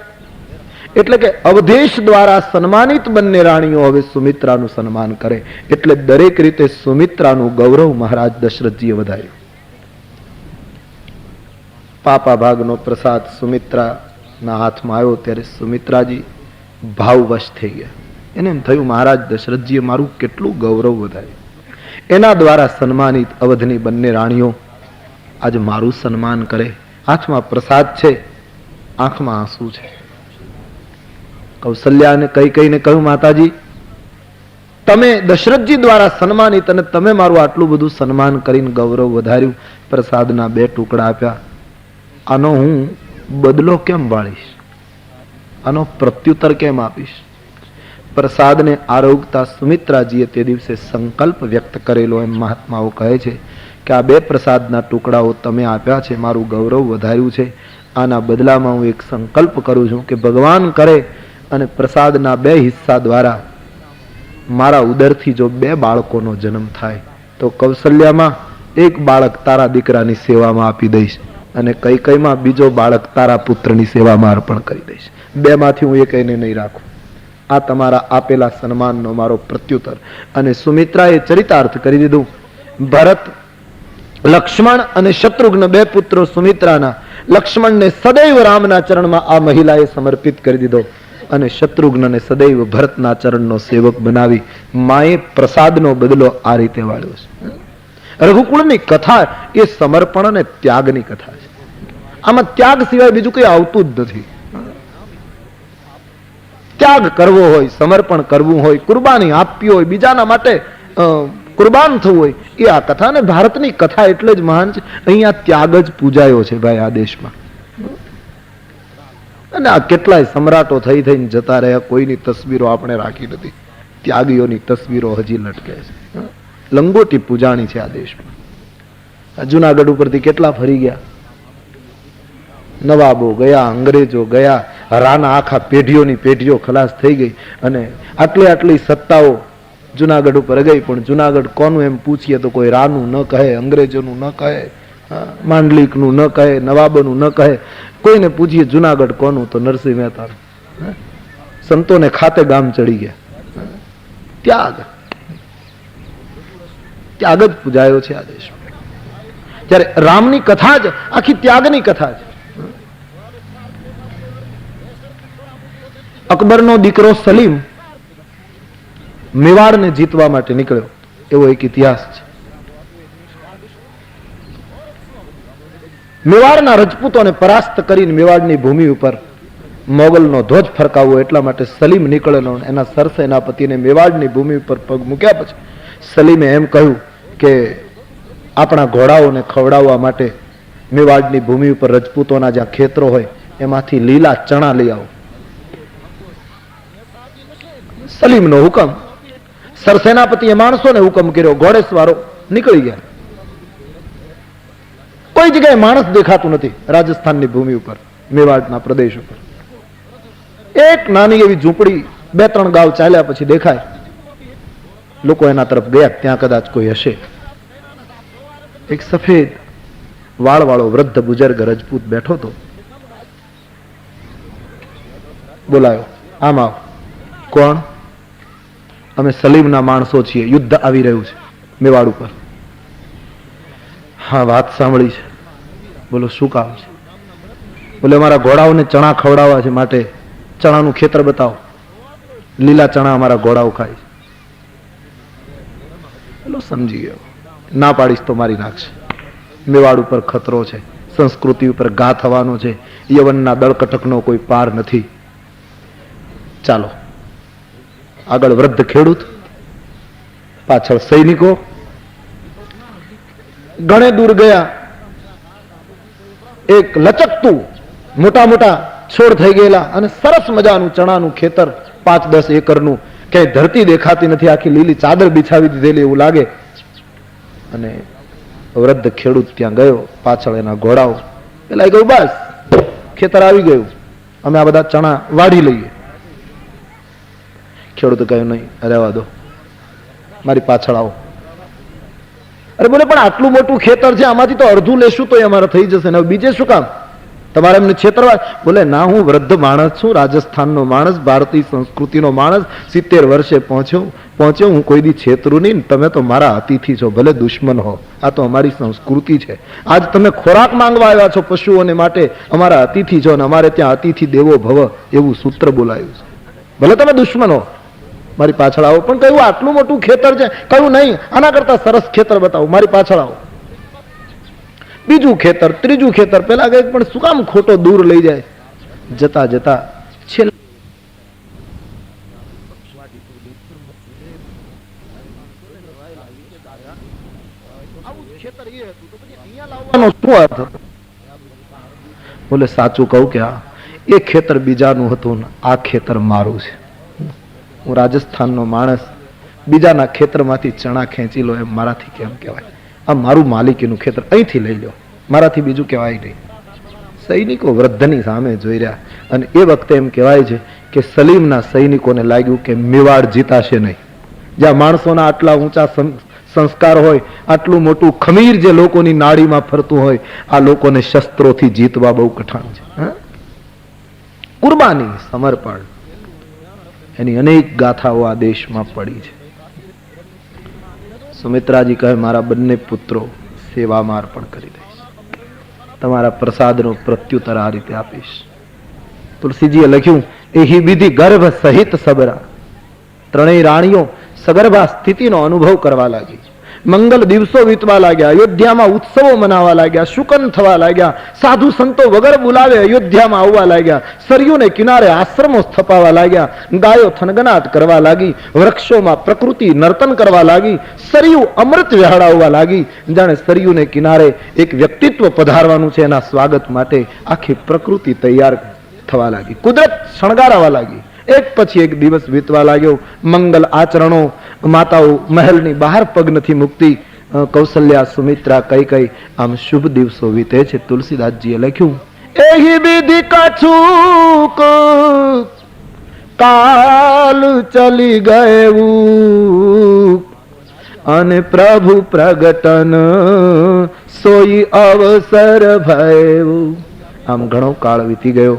એટલે કે અવધેશ દ્વારા સન્માનિત બંને રાણીઓ હવે સુમિત્રાનું સન્માન કરે. એટલે દરેક રીતે સુમિત્રાનું ગૌરવ મહારાજ દશરથજીએ વધાર્યું. પાપા ભાગનો પ્રસાદ સુમિત્રાના હાથમાં આવ્યો ત્યારે સુમિત્રાજી ભાવવશ થઈ ગયા. એને એમ થયું મહારાજ દશરથજીએ મારું કેટલું ગૌરવ વધાર્યું. એના દ્વારા સન્માનિત અવધની બંને રાણીઓ આજે મારું સન્માન કરે. હાથમાં પ્રસાદ છે, આંખમાં આંસુ છે. કૌશલ્યાને કઈ કઈને કહ્યું, માતાજી તમે દશરથજી દ્વારા સન્માનિત અને તમે મારું આટલું બધું સન્માન કરીને ગૌરવ વધાર્યું, પ્રસાદના 2 ટુકડા આપ્યા, આનો હું બદલો કેમ વાળીશ, આનો પ્રત્યુત્તર કેમ આપીશ? પ્રસાદને આરોગતા સુમિત્રાજીએ તે દિવસે સંકલ્પ વ્યક્ત કરેલો. એમ મહાત્માઓ કહે છે કે આ 2 પ્રસાદના ટુકડાઓ તમે આપ્યા છે, મારું ગૌરવ વધાર્યું છે, આના બદલામાં હું એક સંકલ્પ કરું છું કે ભગવાન કરે અને પ્રસાદના 2 હિસ્સા દ્વારા મારા ઉદરથી જો 2 બાળકોનો જન્મ થાય તો કૌશલ્યામાં 1 બાળક તારા દીકરાની સેવામાં આપી દઈશ અને કૈકેયીમાં બીજો બાળક તારા પુત્રની સેવામાં અર્પણ કરી દઈશ. 2 માંથી હું એકને નહીં રાખું. આ તમારા આપેલા સન્માનનો મારો પ્રત્યુત્તર. અને સુમિત્રાએ ચરિતાર્થ કરી દીધું. ભરત, લક્ષ્મણ અને શત્રુઘ્ન 2 પુત્રો સુમિત્રાના, લક્ષ્મણને સદૈવ રામના ચરણમાં આ મહિલાએ સમર્પિત કરી દીધો અને શત્રુઘ્નને સદૈવ ભરતના ચરણનો સેવક બનાવી માએ પ્રસાદનો બદલો આ રીતે વાળ્યો છે. રઘુકુળની કથા એ સમર્પણ અને ત્યાગની કથા છે. આમાં ત્યાગ સિવાય બીજું કઈ આવતું જ નથી. ત્યાગ કરવો હોય, સમર્પણ કરવું હોય, કુરબાની આપવી હોય, બીજાના માટે કુરબાન થવું હોય, એ આ કથા. અને ભારતની કથા એટલે જ મહાન છે. અહીંયા ત્યાગ જ પૂજાયો છે ભાઈ આ દેશમાં. અને આ કેટલાય સમ્રાટો થઈ થઈને જતા રહ્યા, કોઈની તસવીરો આપણે રાખી નથી. ત્યાગીઓની તસવીરો હજી લટકે છે. લંગોટી પૂજાણી છે આ દેશમાં. જુનાગઢ ઉપરથી કેટલા ફરી ગયા, નવાબો ગયા, અંગ્રેજો ગયા, રાના આખા પેઢીઓની પેઢીઓ ખલાસ થઈ ગઈ અને આટલી સત્તાઓ જુનાગઢ ઉપર ગઈ. પણ જુનાગઢ કોનું એમ પૂછીએ તો કોઈ રાનું ન કહે, અંગ્રેજોનું ન કહે, માંડલિકનું ન કહે, નવાબોનું ન કહે. કોઈને પૂછીએ જુનાગઢ કોનું તો નરસિંહ મહેતા. સંતોને ખાતે ગામ ચડી ગયા. ત્યાગ ત્યાગ જ પૂજાયો છે આ દેશમાં. ત્યારે રામની કથા જ આખી ત્યાગની કથા છે. અકબરનો દીકરો સલીમ મેવાડને જીતવા માટે નીકળ્યો, એવો એક ઇતિહાસ છે. મેવાડના રજપૂતોને પરાસ્ત કરીને મેવાડની ભૂમિ ઉપર મોગલનો ધ્વજ ફરકાવવો એટલા માટે સલીમ નીકળેલો. એના સરસેનાપતિને મેવાડની ભૂમિ ઉપર પગ મૂક્યા પછી સલીમે એમ કહ્યું કે આપણા ઘોડાઓને ખવડાવવા માટે મેવાડની ભૂમિ ઉપર રજપૂતોના જ્યાં ખેતરો હોય એમાંથી લીલા ચણા લઈ આવો. સલીમનો હુકમ. સરસેનાપતિએ માણસોને હુકમ કર્યો, ઘોડેસવારો નીકળી ગયા. કોઈ જગ્યાએ માણસ દેખાતું નથી રાજસ્થાનની ભૂમિ ઉપર, મેવાડના પ્રદેશ ઉપર. એક નાની એવી ઝૂંપડી 2-3 ગાંવ ચાલ્યા પછી દેખાય. લોકો એના તરફ ગયા, ત્યાં કદાચ કોઈ હશે. એક સફેદ વાળવાળો વૃદ્ધ બુજર્ગ રજપૂત બેઠો હતો. બોલાયો, આમ આવ. કોણ? અમે સલીમના માણસો છીએ, યુદ્ધ આવી રહ્યું છે મેવાડ ઉપર. હા, વાત સાંભળી છે. બોલો શું કામ છે? બોલે અમારા ઘોડાઓને ચણા ખવડાવવા છે, માટે ચણાનું ખેતર બતાવો. લીલા ચણા અમારા ઘોડાઓ ખાય છે. બોલો સમજી ગયો. ના પાડીશ તો મારી નાખશે. મેવાડ ઉપર ખતરો છે, સંસ્કૃતિ ઉપર ઘા થવાનો છે, યવનના દળકટકનો કોઈ પાર નથી. ચાલો આગળ વૃદ્ધ ખેડૂત, પાછળ સૈનિકો. ઘણે દૂર ગયા, એક લચકતું મોટા મોટા છોડ થઈ ગયેલા અને સરસ મજાનું ચણાનું ખેતર 5-10 એકરનું, ક્યાંય ધરતી દેખાતી નથી, આખી લીલી ચાદર બિછાવી દીધેલી એવું લાગે. અને વૃદ્ધ ખેડૂત ત્યાં ગયો, પાછળ એના ઘોડાઓ. પેલા કહ્યું બસ ખેતર આવી ગયું, અમે આ બધા ચણા વાઢી લઈએ. ખેડૂત કહ્યું નહીં, રહેવા દો, મારી પાછળ આવો. અરે બોલે પણ આટલું મોટું ખેતર છે, આમાંથી તો અડધું લેશું તો અમારે થઈ જશે ને, બીજે શું કામ તમારે એમને છેતરવા? બોલે ના, હું વૃદ્ધ માણસ છું, રાજસ્થાનનો માણસ, ભારતીય સંસ્કૃતિનો માણસ, 70 વર્ષે પહોંચ્યો, હું કોઈ દી છેતરું નહીં. તમે તો મારા અતિથિ છો, ભલે દુશ્મન હો, આ તો અમારી સંસ્કૃતિ છે. આજ તમે ખોરાક માંગવા આવ્યા છો પશુઓને માટે, અમારા અતિથિ છો, અને અમારે ત્યાં અતિથિ દેવો ભવ એવું સૂત્ર બોલાયું છે. ભલે તમે દુશ્મન હો, મારી પાછળ આવો. પણ કહ્યું આટલું મોટું ખેતર છે, કહ્યું નહીં, આના કરતા સરસ ખેતર બતાવો, મારી પાછળ આવો. બીજું ખેતર, ત્રીજું ખેતર. પેલા ગઈ પણ શું કામ ખોટો દૂર લઈ જાય? જતા જતા છેલ્લે બોલે સાચું કહું કે એ ખેતર બીજાનું હતું ને આ ખેતર મારું છે. હું રાજસ્થાનનો માણસ, બીજાના ખેતરમાંથી ચણા ખેંચી લો એમ મારાથી કેમ કહેવાય? આ મારું માલિકીનું ખેતર, અહીંથી લઈ લો, મારાથી બીજું કહેવાય નહીં. સૈનિકો વૃદ્ધની સામે જોઈ રહ્યા, અને એ વખતે એમ કહેવાય છે કે સલીમના સૈનિકોને લાગ્યું કે મેવાડ જીતાશે નહીં. જ્યાં માણસોના આટલા ઊંચા સંસ્કાર હોય, આટલું મોટું ખમીર જે લોકોની નાડીમાં ફરતું હોય, આ લોકોને શસ્ત્રોથી જીતવા બહુ કઠણ છે. કુરબાની, સમર્પણ, એની અનેક ગાથાઓ આ દેશમાં પડી છે. સુમિત્રાજી કહે મારા બંને પુત્રો સેવામાં અર્પણ કરી દઈશ, તમારા પ્રસાદનો પ્રત્યુત્તર આ રીતે આપીશ. તુલસીજીએ લખ્યું એહી વિધિ ગર્ભ સહિત સબરા. ત્રણેય રાણીઓ સગર્ભા સ્થિતિનો અનુભવ કરવા લાગી. મંગલ દિવસો વીતવા લાગ્યા, અયોધ્યામાં ઉત્સવો મનાવા લાગ્યા, શુકન થવા લાગ્યા, સાધુ સંતો વગર બોલાવે અયોધ્યામાં આવવા લાગ્યા, સરયુને કિનારે આશ્રમો સ્થપાવા લાગ્યા, ગાયો થનગનાટ કરવા લાગી, વૃક્ષોમાં પ્રકૃતિ નર્તન કરવા લાગી, સરયુ અમૃત વહેડાવવા લાગી. જાણે સરયુને કિનારે એક વ્યક્તિત્વ પધારવાનું છે, એના સ્વાગત માટે આખી પ્રકૃતિ તૈયાર થવા લાગી, કુદરત શણગારવા લાગી. એક પછી એક દિવસ વીતવા લાગ્યો. મંગલ આચરણો, માતાઓ મહેલની બહાર પગ નથી મૂકતી. કૌશલ્યા, સુમિત્રા, કઈ આમ શુભ દિવસો વીતે છે. તુલસીદાસજીએ લખ્યું એહી વિધિ કછુક કાલ ચલી ગયું, અને પ્રભુ પ્રગટન સોઈ અવસર ભયું. આમ ઘણો કાળ વીતી ગયો,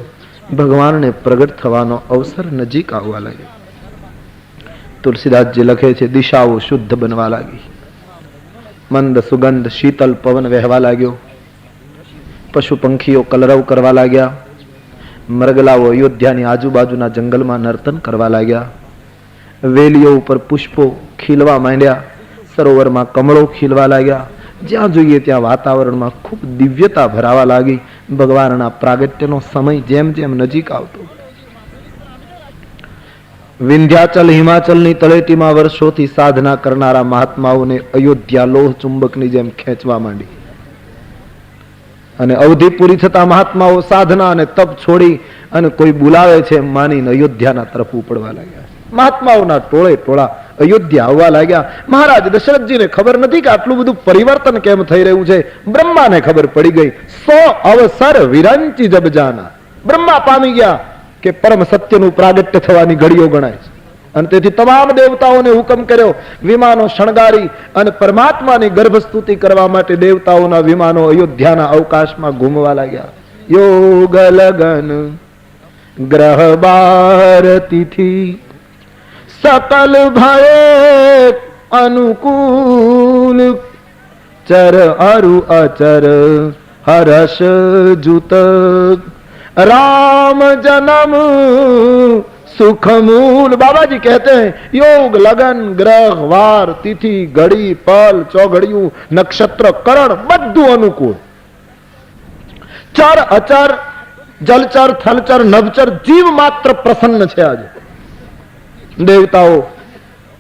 ભગવાનને પ્રગટ થવાનો અવસર નજીક આવવા લાગ્યો. તુલસીદાસજી લખે છે દિશાઓ શુદ્ધ બનવા લાગી, મંદ સુગંધ શીતલ પવન વહેવા લાગ્યો, પશુ પંખીઓ કલરવ કરવા લાગ્યા, મરગલાઓ અયોધ્યાની આજુબાજુના જંગલમાં નર્તન કરવા લાગ્યા, વેલીઓ ઉપર પુષ્પો ખીલવા માંડ્યા, સરોવરમાં કમળો ખીલવા લાગ્યા. જ્યાં જોઈએ ત્યાં વાતાવરણમાં ખૂબ દિવ્યતા ભરાવા લાગી. ભગવાનના પ્રાગટ્યનો સમય જેમ જેમ નજીક આવતો, વિંધ્યાચલ હિમાચલની તળેટીમાં વર્ષોથી સાધના કરનારા મહાત્માઓને અયોધ્યા લોહ ચુંબકની જેમ ખેંચવા માંડી, અને અવધિ પૂરી થતા મહાત્માઓ સાધના અને તપ છોડી અને કોઈ બોલાવે છે એમ માનીને અયોધ્યાના તરફ ઉપડવા લાગ્યા. મહાત્માઓના ટોળે ટોળા અયોધ્યા આવવા લાગ્યા. મહારાજ દશરથજીને ખબર નથી કે આટલું બધું પરિવર્તન કેમ થઈ રહ્યું છે. બ્રહ્માને ખબર પડી ગઈ. 100 અવસર વિરંચી જબ જાના. બ્રહ્મા પામી ગયા કે પરમ સત્યનું પ્રાગટ્ય થવાની ઘડીઓ ગણાય છે, અને તેથી તમામ દેવતાઓને હુકમ કર્યો વિમાનો શણગારી અને પરમાત્માની ગર્ભસ્તુતિ કરવા માટે દેવતાઓના વિમાનો અયોધ્યાના અવકાશમાં ઘૂમવા લાગ્યા. યોગ લગન ગ્રહ બાર તિથિ સકલ ભય અનુકૂલ, ચર અરુ અચર હર્ષ જુત, રામ જન્મ सुख मूल। बाबा जी कहते हैं योग लगन ग्रह वार तिथि घड़ी पल चौघड़ियों नक्षत्र करण બધું અનુકૂળ। ચર અચર જલચર થલચર નભચર જીવ માત્ર પ્રસન્ન છે। આજે દેવતાઓ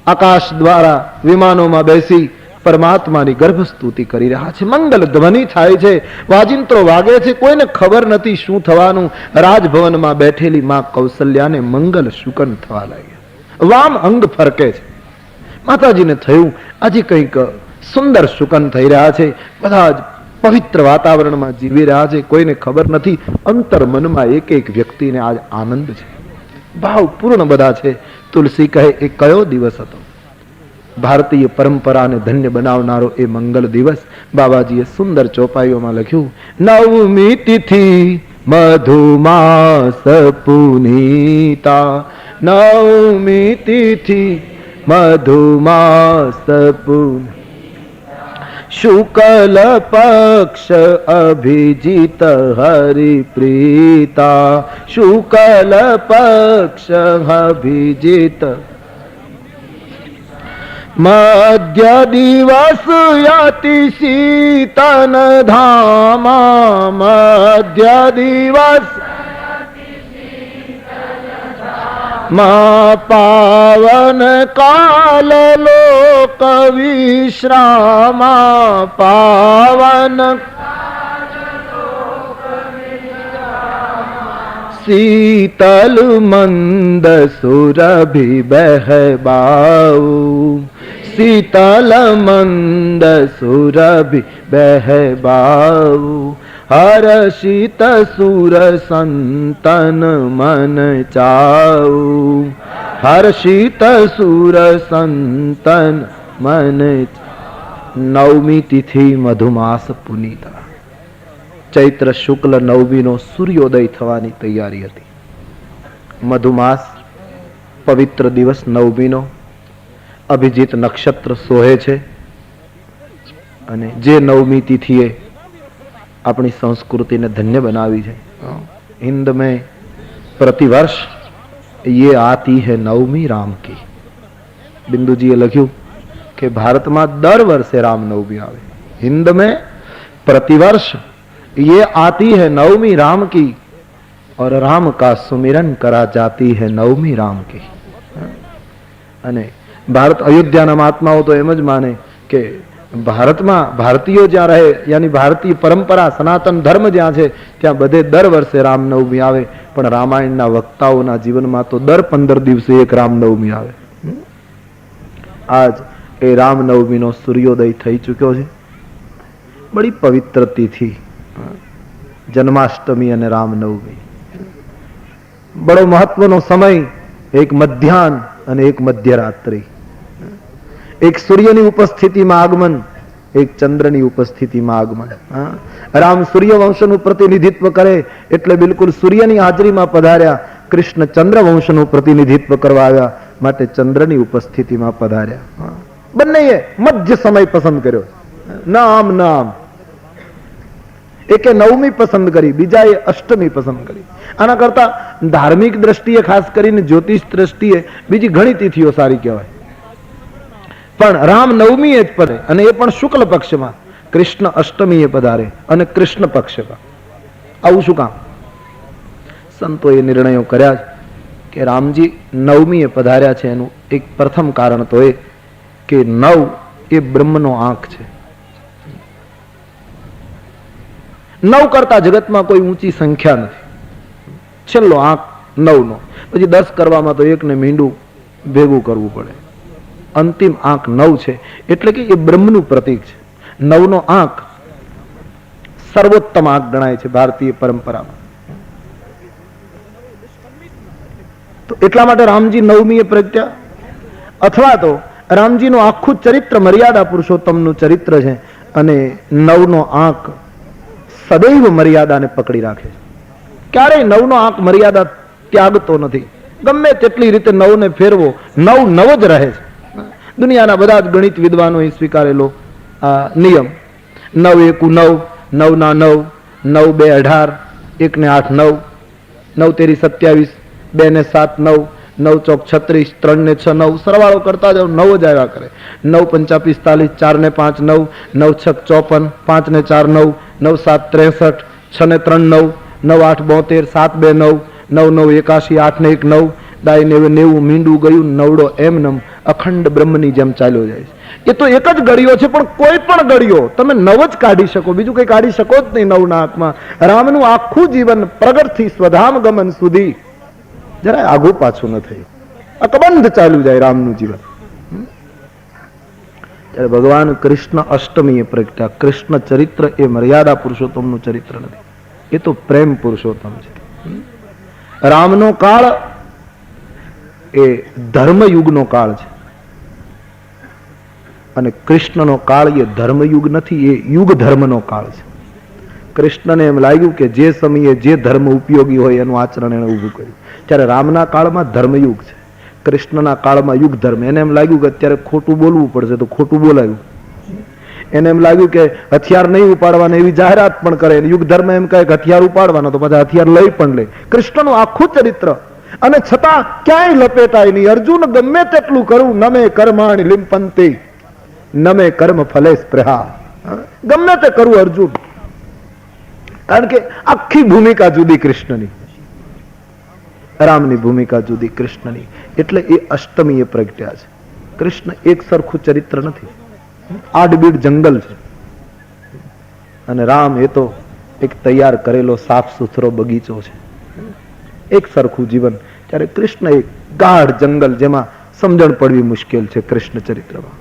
આકાશ દ્વારા વિમાનોમાં બેસી પરમાત્માની ગર્ભસ્તુતિ કરી રહ્યા છે। મંગલ ધ્વનિ થાય છે, વાજિંત્રો વાગે છે, કોઈને ખબર નથી શું થવાનું। રાજભવનમાં બેઠેલી માં કૌશલ્યાને મંગલ શુકન થવા લાગ્યા। વામ અંગ ફરકે છે। માતાજીને થયું આજે કંઈક સુંદર શુકન થઈ રહ્યા છે। બધા જ પવિત્ર વાતાવરણમાં જીવી રહ્યા છે, કોઈને ખબર નથી। અંતર મનમાં એક એક વ્યક્તિને આજ આનંદ છે, ભાવપૂર્ણ બધા છે। તુલસી કહે એ કયો દિવસ હતો? ભારતીય પરંપરાને ધન્ય બનાવનારો એ મંગલ દિવસ। બાબાજીએ સુંદર ચોપાઈઓમાં લખ્યું, નવમી તિથિ મધુમાસ પુનીતા, નવમી તિથિ મધુમાસ પુન, શુક્લ પક્ષ અભિજીત હરિપ્રીતા, શુક્લ પક્ષ અભિજીત, મધ્ય દિવસ યતિ શીતન ધામા, મધ્ય દિવસ માં પાવન કાલ લોક વિશ્રામા, પાવન શીતલ મંદ સુરભિ બહેબાઉ, શીતલ મંદ સુરભિ બહેબાઉ, હર્ષિત સુર સંતન મન ચાઉ, હર્ષિત સુર સંતન મન। નવમી તિથિ મધુમાસ પુનીતા, ચૈત્ર શુક્લ નવમીનો સૂર્યોદય થવાની તૈયારી હતી। મધુમાસ પવિત્ર દિવસ નવમીનો, અભિજીત નક્ષત્ર સોહે છે। અને જે નવમી તિથિએ अपनी संस्कृति ने धन्य बनावी है। हिंद में प्रतिवर्ष ये आती है नवमी राम की। बिंदु जी लख्यू कि भारत में दर वर्षे रामनवमी आवे। हिंद में प्रतिवर्ष ये आती है नवमी राम की और राम का सुमिरन करा जाती है नवमी राम की। अने भारत अयोध्या ना महात्माओं तो एम ज माने के भारत में भारतीयों ज्यां रहे यानी भारतीय परंपरा सनातन धर्म ज्यां छे त्यां बधे दर वर्षे रामनवमी आवे, पण रामायणना वक्ताओना जीवनमां तो दर 15 दिवसे एक रामनवमी आवे। आज ए रामनवमीनो सूर्योदय थई चुक्यो छे। बड़ी पवित्र तिथि जन्माष्टमी अने रामनवमी। बड़ो महत्वनो समय, एक मध्याह्न अने एक मध्यरात्रि। एक सूर्यनी उपस्थितिमां आगमन, एक चंद्रनी उपस्थितिमां आगमन। राम सूर्य वंशનું પ્રતિનિધિત્વ કરે એટલે બિલકુલ સૂર્યની હાજરીમાં પધાર્યા। કૃષ્ણ ચંદ્ર વંશનું પ્રતિનિધિત્વ કરવા આવ્યા માટે ચંદ્રની ઉપસ્થિતિમાં પધાર્યા। બંનેએ મધ્ય સમય પસંદ કર્યો। નામ નામ એકે નવમી પસંદ કરી, બીજાએ અષ્ટમી પસંદ કરી। આના કરતા ધાર્મિક દ્રષ્ટિએ ખાસ કરીને જ્યોતિષ દ્રષ્ટિએ બીજી ઘણી તિથિઓ સારી કહેવાય, પણ રામ નવમી જ પડે અને એ પણ શુક્લ પક્ષમાં। કૃષ્ણ અષ્ટમીએ પધારે અને કૃષ્ણ પક્ષમાં। આવું શું કામ? સંતોએ નિર્ણયો કર્યા કે રામજી નવમીએ પધાર્યા છે એનું એક પ્રથમ કારણ તો એ કે 9 એ બ્રહ્મનો આંક છે। 9 કરતા જગતમાં કોઈ ઊંચી સંખ્યા નથી। છેલ્લો આંક 9 નો, પછી 10 કરવામાં તો એકને મીંડું ભેગું કરવું પડે। अंतिम आंक 9 છે એટલે કે એ બ્રહ્મનું પ્રતીક છે। 9 નો આંક સર્વોત્તમ આંક ગણાય છે ભારતીય પરંપરામાં। તો એટલા માટે રામજી નવમીએ પ્રગટ્યા, અથવા તો રામજીનું આખું ચરિત્ર મર્યાદા પુરુષોત્તમનું ચરિત્ર છે અને 9 નો આંક સદૈવ મર્યાદાને પકડી રાખે છે। ક્યારેય 9 નો આંક મર્યાદા ત્યાગતો નથી। ગમે તેટલી રીતે 9 ને ફેરવો, 9 9 જ રહે છે। दुनियाना बधा ज गणित विद्वानों स्वीकारेलो नियम 9 एकू 9, 9 ना 9, 9 2 18, 1 ने 8 9, 9 तेरी 27, 2 ने 7 9, 9 ચોક 36, 3 ને 6 9, સરવાળો કરતા જાઓ 9 જ આવ્યા કરે. 9 5 45, 4 ને 5 9, 9 6 54, 5 ને 4 9, 9 7 63, 6 ને 3 9, 9 8 72, 7 2 9, 9 9 81, 8 ને 1 9, દાય 90 મીંડું ગયું, નવડો એમનેમ અખંડ બ્રહ્મની જેમ ચાલ્યો જાય છે. એ તો એક જ ગળિયો છે, પણ કોઈ પણ ગળિયો તમે નવ જ કાઢી શકો, બીજું કઈ કાઢી શકો જ નહીં. નવના હાથમાં રામનું આખું જીવન પ્રગટથી સ્વધામ ગમન સુધી જરા આગું પાછું ન થયું, અકબંધ ચાલ્યું જાય રામનું જીવન. ત્યારે ભગવાન કૃષ્ણ અષ્ટમીએ પ્રગટ્યા. કૃષ્ણ ચરિત્ર એ મર્યાદા પુરુષોત્તમનું ચરિત્ર નથી, એ તો પ્રેમ પુરુષોત્તમ છે. રામનો કાળ એ ધર્મયુગનો કાળ છે અને કૃષ્ણનો કાળ એ ધર્મયુગ નથી, એ યુગ ધર્મનો કાળ છે. કૃષ્ણને એમ લાગ્યું કે જે સમયે જે ધર્મ ઉપયોગી હોય એનું આચરણ એને ઊભું કર્યું. ત્યારે રામના કાળમાં ધર્મયુગ છે, કૃષ્ણના કાળમાં યુગ ધર્મ. એને એમ લાગ્યું કે અત્યારે ખોટું બોલવું પડશે તો ખોટું બોલાવ્યું. એને એમ લાગ્યું કે હથિયાર નહીં ઉપાડવાના એવી જાહેરાત પણ કરે. યુગ ધર્મ એમ કહે કે હથિયાર ઉપાડવાના, તો બધા હથિયાર લઈ પણ લે. કૃષ્ણનું આખું ચરિત્ર અને છતાં ક્યાંય લપેટાય નહીં. અર્જુન ગમે તેટલું કરું નમે કર્માણી લિંપંતે નમે કર્મ ફલે સ્પૃહા, ગમે તે કરું અર્જુન, કારણ કે આખી ભૂમિકા જુદી કૃષ્ણની, રામની ભૂમિકા જુદી કૃષ્ણની. એટલે એ અષ્ટમીએ પ્રગટ્યા છે. કૃષ્ણ એક સરખું ચરિત્ર નથી, આડબીડ જંગલ છે અને રામ એ તો એક તૈયાર કરેલો સાફ સુથરો બગીચો છે, એક સરખું જીવન. ત્યારે કૃષ્ણ એક ગાઢ જંગલ, જેમાં સમજણ પડવી મુશ્કેલ છે કૃષ્ણ ચરિત્રમાં.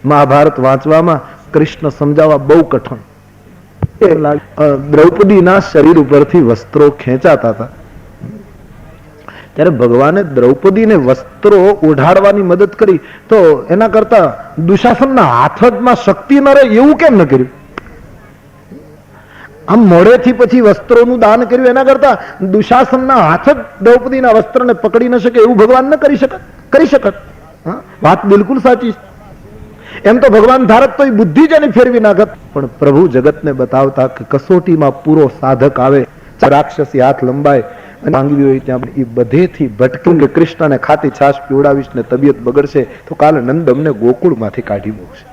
મહાભારત વાંચવામાં કૃષ્ણ સમજાવવા બહુ કઠણ. દ્રૌપદીના શરીર ઉપરથી વસ્ત્રો ખેંચાતા હતા, ત્યારે ભગવાને દ્રૌપદીને વસ્ત્રો ઓઢાડવાની મદદ કરી, તો એના કરતા દુશાસનના હાથમાં શક્તિ ન રહે એવું કેમ ન કર્યું? આમ મોડેથી પછી વસ્ત્રોનું દાન કર્યું, એના કરતા દુશાસનના હાથ જ દ્રૌપદીના વસ્ત્રને પકડી ન શકે એવું ભગવાન ન કરી શકત. વાત બિલકુલ સાચી છે. એમ તો ભગવાન ધારત તો એ બુદ્ધિ જ એની ફેરવી નાખત, પણ પ્રભુ જગતને બતાવતા કે કસોટીમાં પૂરો સાધક આવે, રાક્ષસી હાથ લંબાય અને માંગવી હોય ત્યાં એ બધેથી ભટકું કે કૃષ્ણને ખાતી છાશ પીવડાવીશ ને તબિયત બગડશે તો કાલે નંદ અમને ગોકુળમાંથી કાઢી મૂકશે.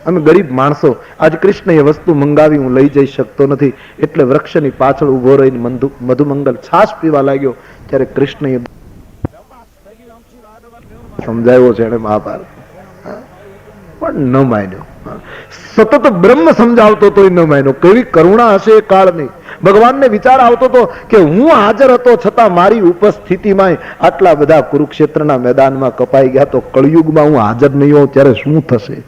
અમે ગરીબ માણસો, આજ કૃષ્ણ એ વસ્તુ મંગાવી હું લઈ જઈ શકતો નથી, એટલે વૃક્ષની પાછળ ઉભો રહીને મધુમંગલ છાશ પીવા લાગ્યો. ત્યારે કૃષ્ણએ સમજાવ્યો છે એને મહાભારત, પણ ન માન્યો. સતત બ્રહ્મ સમજાવતો તો ન માન્યો. કેવી કરુણા હશે એ કાળની. ભગવાનને વિચાર આવતો હતો કે હું હાજર હતો છતાં મારી ઉપસ્થિતિમાં આટલા બધા કુરુક્ષેત્રના મેદાનમાં કપાઈ ગયા, તો કળિયુગમાં હું હાજર નહીં હોઉં ત્યારે શું થશે?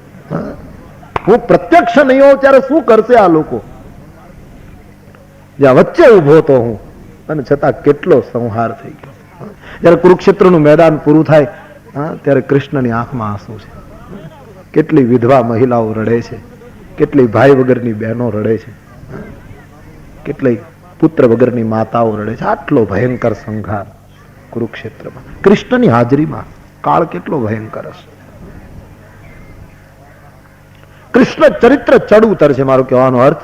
હું પ્રત્યક્ષ નહીં હોઉં ત્યારે શું કરશે આ લોકો? જ્યાં વચ્ચે ઉભો તો હું, અને છતાં કેટલો સંહાર થઈ ગયો. જયારે કુરુક્ષેત્રનું મેદાન પૂરું થાય ત્યારે કૃષ્ણની આંખમાં આંસુ છે. કેટલી વિધવા મહિલાઓ રડે છે, કેટલી ભાઈ વગરની બહેનો રડે છે, કેટલી પુત્ર વગરની માતાઓ રડે છે. આટલો ભયંકર સંહાર કુરુક્ષેત્રમાં કૃષ્ણની હાજરીમાં. કાળ કેટલો ભયંકર હશે. કૃષ્ણ ચરિત્ર ચડ ઉતર છે મારો કહેવાનો અર્થ.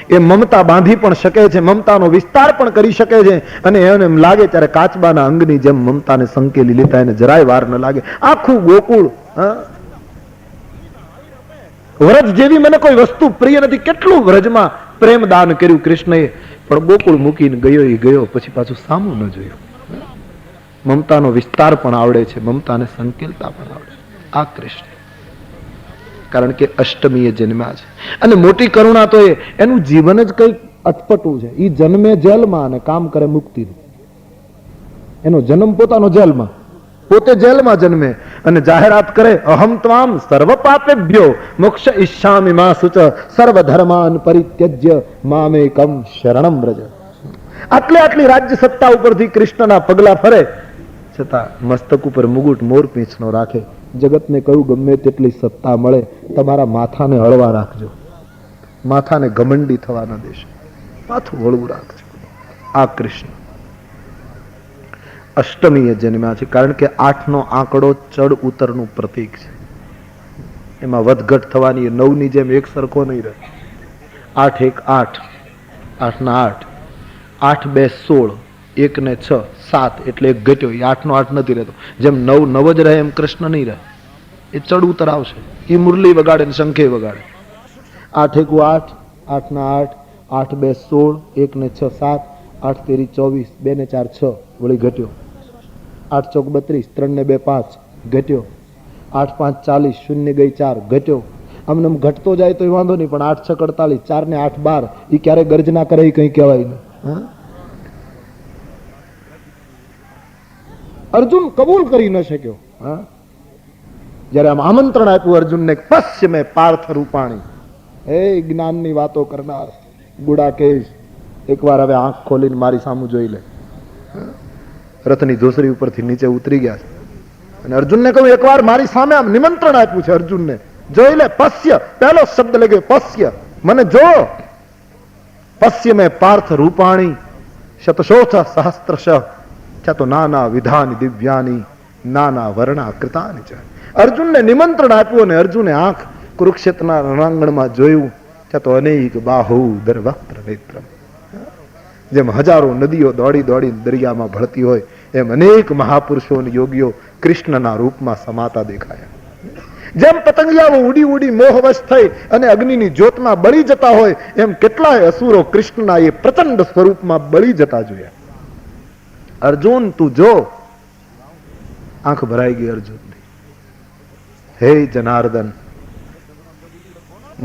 એ મમતા બાંધી પણ શકે છે, મમતાનો વિસ્તાર પણ કરી શકે છે, અને એને એમ લાગે ત્યારે કાચબાના અંગની જેમ મમતાને સંકેલી લેતા એને જરાય વાર ન લાગે. આખું ગોકુળ, વ્રજ જેવી મને કોઈ વસ્તુ પ્રિય નથી. કેટલું વ્રજમાં પ્રેમ દાન કર્યું કૃષ્ણએ, પણ ગોકુળ મૂકીને ગયો એ ગયો, પછી પાછું સામું ન જોયું. મમતાનો વિસ્તાર પણ આવડે છે, મમતાને સંકેલતા પણ આવડે છે આ કૃષ્ણ, કારણ કે અષ્ટમીએ જન્મ્યા છે. અને મોટી કરુણા તો એનું જીવન જ કઈક અટપટું છે. એ જન્મે જેલમાં અને કામ કરે મુક્તિનું. એનો જન્મ પોતાનો જેલમાં, પોતે જેલમાં જન્મે અને જાહેરાત કરે અહમ ત્વામ સર્વ પાપેભ્યો મોક્ષ ઈચ્છામિ મા શુચ સર્વ ધર્માન પરિત્યજ્ય મામેકમ શરણમ વ્રજ. આટલી રાજ્ય સત્તા ઉપરથી કૃષ્ણના પગલા ફરે, છતાં મસ્તક ઉપર મુગુટ મોરપીંછનો રાખે. જગતને કહ્યું ગમે તેટલી સત્તા મળે, તમારા માથાને હળવા રાખજો, માથાને ઘમંડી થવા ન દેશો, માથું હળવું રાખજો. આ કૃષ્ણ અષ્ટમીએ જન્મ્યા છે, કારણ કે 8નો આંકડો ચડ ઉતરનું પ્રતીક છે. એમાં વધઘટ થવાની 9ની જેમ એક સરખો નહીં રહે. 8 1 8, 8 ના 8, 8 2 16, 1 ને 6 7 એટલે 1 ઘટ્યો. એ 8 નો 8 નથી રહેતો. જેમ 9 9 જ રહે એમ કૃષ્ણ નહીં રહે. એ ચડ ઉતર આવશે. એ મુરલી વગાડે ને શંખે વગાડે. 8 1 8, 8 ના 8, 8 2 16, 1 ને 6 7, 8 તેરી 24, 2 ને 4 6 વળી ઘટ્યો. 8 ચોક 32, 3 ને 2 5 ઘટ્યો. 8 5 40, 0 ગઈ 4 ઘટ્યો. આમને ઘટતો જાય તો વાંધો નહીં, પણ 8 6 48, 4 ને 8 12 એ ક્યારે ગર્જના કરે એ કઈ કહેવાય નહીં. અર્જુન કબૂલ કરી ન શક્યો. જયારે આમ આમંત્રણ આપ્યું અર્જુનને, પશ્ય મેં પાર્થ રૂપાણી, હે જ્ઞાનની વાતો કરનાર ગુડાકેશ, એકવાર હવે આંખ ખોલીને મારી સામું જોઈ લે. રથની ધોસરી ઉપરથી નીચે ઉતરી ગયા છે અને અર્જુનને કહ્યું એકવાર મારી સામે આમ નિમંત્રણ આપ્યું છે અર્જુનને, જોઈ લે. પશ્ય, પહેલો શબ્દ લગ્યો પશ્ય, મને જો. પશ્ય મેં પાર્થ રૂપાણી શતશોથ સહસ્ત્રશ તો નાના વિધાની દિવ્યાની નાના વર્ણા કૃતાની છે. અર્જુનને નિમંત્રણ આપ્યું અને અર્જુને આંખ કુરુક્ષેત્રના રણાંગણમાં જોયું તો અનેક બાહુ દરવક્ત્ર નેત્ર. જેમ હજારો નદીઓ દોડી દોડી દરિયામાં ભળતી હોય એમ અનેક મહાપુરુષો અને યોગીઓ કૃષ્ણના રૂપમાં સમાતા દેખાયા. જેમ પતંગિયાઓ ઉડી ઉડી મોહવશ થઈ અને અગ્નિની જ્યોતમાં બળી જતા હોય એમ કેટલાય અસુરો કૃષ્ણના એ પ્રચંડ સ્વરૂપમાં બળી જતા જોયા. અર્જુન તું જો. આંખ ભરાઈ ગઈ અર્જુનની. હે જનાર્દન,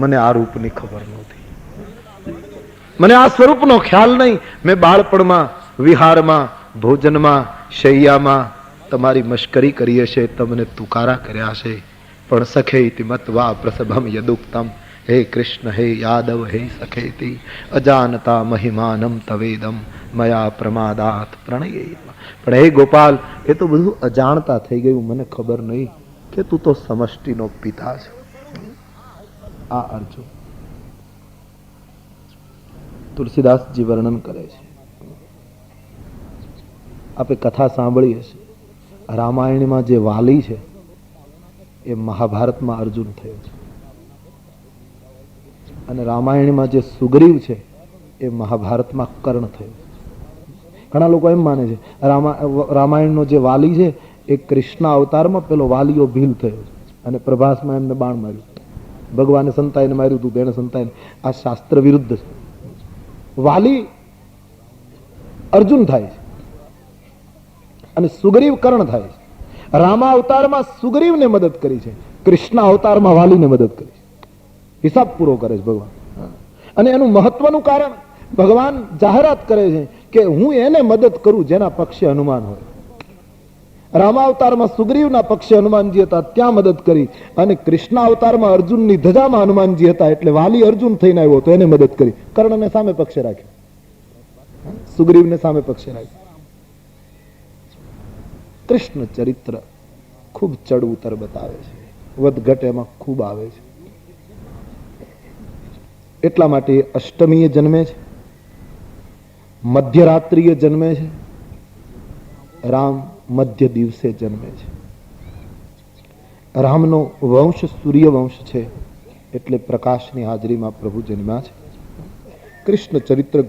મને આ રૂપની ખબર નહોતી, મને આ સ્વરૂપનો ખ્યાલ નહીં. મેં બાળપણમાં વિહારમાં ભોજનમાં શૈયામાં તમારી મશ્કરી કરી હશે, તમને તુકારા કર્યા હશે, પણ સખેતિ મત્વા પ્રસભમ યદુક્તમ, હે કૃષ્ણ હે યાદવ હે સખેતિ અજાનતા મહિમાનમ તવેદમ મયા પ્રમાદાત પ્રણય. પણ હે ગોપાલ, એ તો બધું અજાણતા થઈ ગયું, મને ખબર નહીં કે તું તો સમષ્ટિનો પિતા છે. આ અર્જુન તુલસીદાસજી વર્ણન કરે છે. આપણે કથા સાંભળી હશે, રામાયણમાં જે વાલી છે એ મહાભારતમાં અર્જુન થયો છે, અને રામાયણમાં જે સુગ્રીવ છે એ મહાભારતમાં કર્ણ થયો. ઘણા લોકો એમ માને છે રામાયણનો જે વાલી છે એ કૃષ્ણ અવતારમાં પેલો વાલીઓ ભીલ થયો છે અને પ્રભાસમાં એમને બાણ માર્યું. ભગવાને સંતાઈને માર્યું હતું, તેને સંતાઈને. આ શાસ્ત્ર વિરુદ્ધ છે. વાલી અર્જુન થાય છે અને સુગ્રીવ કર્ણ થાય છે. રામા અવતારમાં સુગ્રીવને મદદ કરી છે, કૃષ્ણ અવતારમાં વાલીને મદદ કરી છે. હિસાબ પૂરો કરે છે ભગવાન. અને એનું મહત્વનું કારણ ભગવાન જાહેરાત કરે છે કે હું એને મદદ કરું જેના પક્ષે હનુમાન હોય. રામા અવતારમાં સુગ્રીવના પક્ષે હનુમાનજી હતા, ત્યાં મદદ કરી, અને કૃષ્ણ અવતારમાં અર્જુનની ધજામાં હનુમાનજી હતા એટલે વાલી અર્જુન થઈને આવ્યો તો એને મદદ કરી. કર્ણને સામે પક્ષે રાખ્યો, સુગ્રીવને સામે પક્ષે રાખ્યો. કૃષ્ણ ચરિત્ર ખૂબ ચડ ઉતર બતાવે છે, વધઘટ એમાં ખૂબ આવે છે. એટલા માટે અષ્ટમીએ જન્મે છે, મધ્યરાત્રિએ જન્મે છે, રામ મધ્ય દિવસે જન્મે છે. રામનો વંશ સૂર્ય વંશ છે એટલે પ્રકાશની હાજરીમાં પ્રભુ જન્મ્યા છે. કૃષ્ણ ચરિત્ર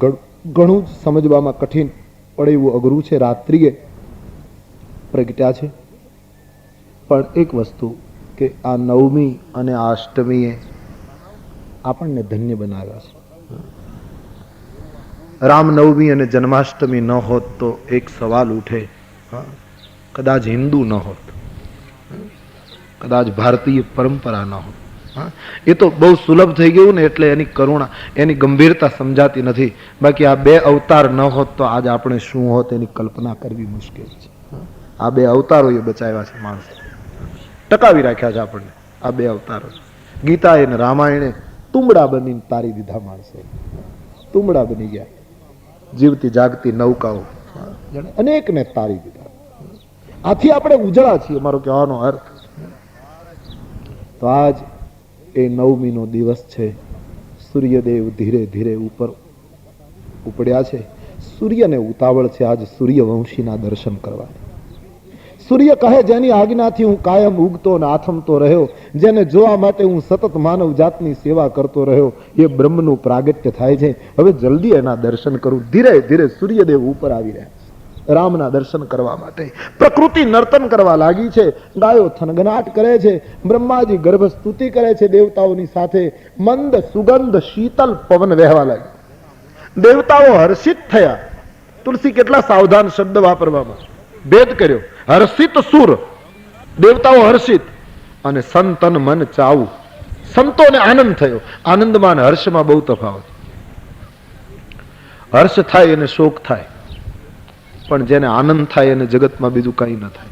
ઘણું જ સમજવામાં કઠિન પડે એવું અઘરું છે. રાત્રિએ પ્રગટ્યા છે, પણ એક વસ્તુ કે આ નવમી અને આ અષ્ટમીએ આપણને ધન્ય બનાવ્યા છે. રામનવમી અને જન્માષ્ટમી ન હોત તો એક સવાલ ઉઠે, કદાચ હિન્દુ ન હોત, કદાચ ભારતીય પરંપરા ન હોત. એ તો બહુ સુલભ થઈ ગયું ને એટલે એની કરુણા, એની ગંભીરતા સમજાતી નથી. બાકી આ બે અવતાર ન હોત તો આજ આપણે શું હોત એની કલ્પના કરવી મુશ્કેલ છે. આ બે અવતારોએ બચાવ્યા છે માણસ, ટકાવી રાખ્યા છે આપણને. આ બે અવતારો ગીતાએ અને રામાયણે તુંબડા બનીને તારી દીધા માણસો, તુંબડા બની ગયા. જીવતી જાગતી નૌકાઓ અનેકને તારી દીધા. આથી આપણે ઉજળા છીએ, મારો કહેવાનો અર્થ. તો આજ એ નવમીનો દિવસ છે. સૂર્યદેવ ધીરે ધીરે ઉપર ઉપડ્યા છે. સૂર્યને ઉતાવળ છે આજ સૂર્યવંશીના દર્શન કરવાની. સૂર્ય કહે જેની આજ્ઞાથી હું કાયમ ઉગતો અને આથમતો રહ્યો, જેને જોવા માટે હું સતત માનવ જાતની સેવા કરતો રહ્યો, એ બ્રહ્મનું પ્રાગટ્ય થાય છે. હવે જલ્દી એના દર્શન કરું. ધીરે ધીરે સૂર્યદેવ ઉપર આવી રહ્યા છે. રામના દર્શન કરવા માટે. પ્રકૃતિ નર્તન કરવા લાગી છે, ગાયો થનગનાટ કરે છે, બ્રહ્માજી ગર્ભ સ્તુતિ કરે છે દેવતાઓની સાથે, મંદ સુગંધ શીતલ પવન વહેવા લાગ્યો. દેવતાઓ હર્ષિત થયા. તુલસી કેટલા સાવધાન શબ્દ વાપરવામાં ભેદ કર્યો. હર્ષિત સુર, દેવતાઓ હર્ષિત, અને સંતન મન ચાવું, સંતોને આનંદ થયો. આનંદમાં અને હર્ષમાં બહુ તફાવત. હર્ષ થાય અને શોક થાય, પણ જેને આનંદ થાય એને જગતમાં બીજું કંઈ ન થાય.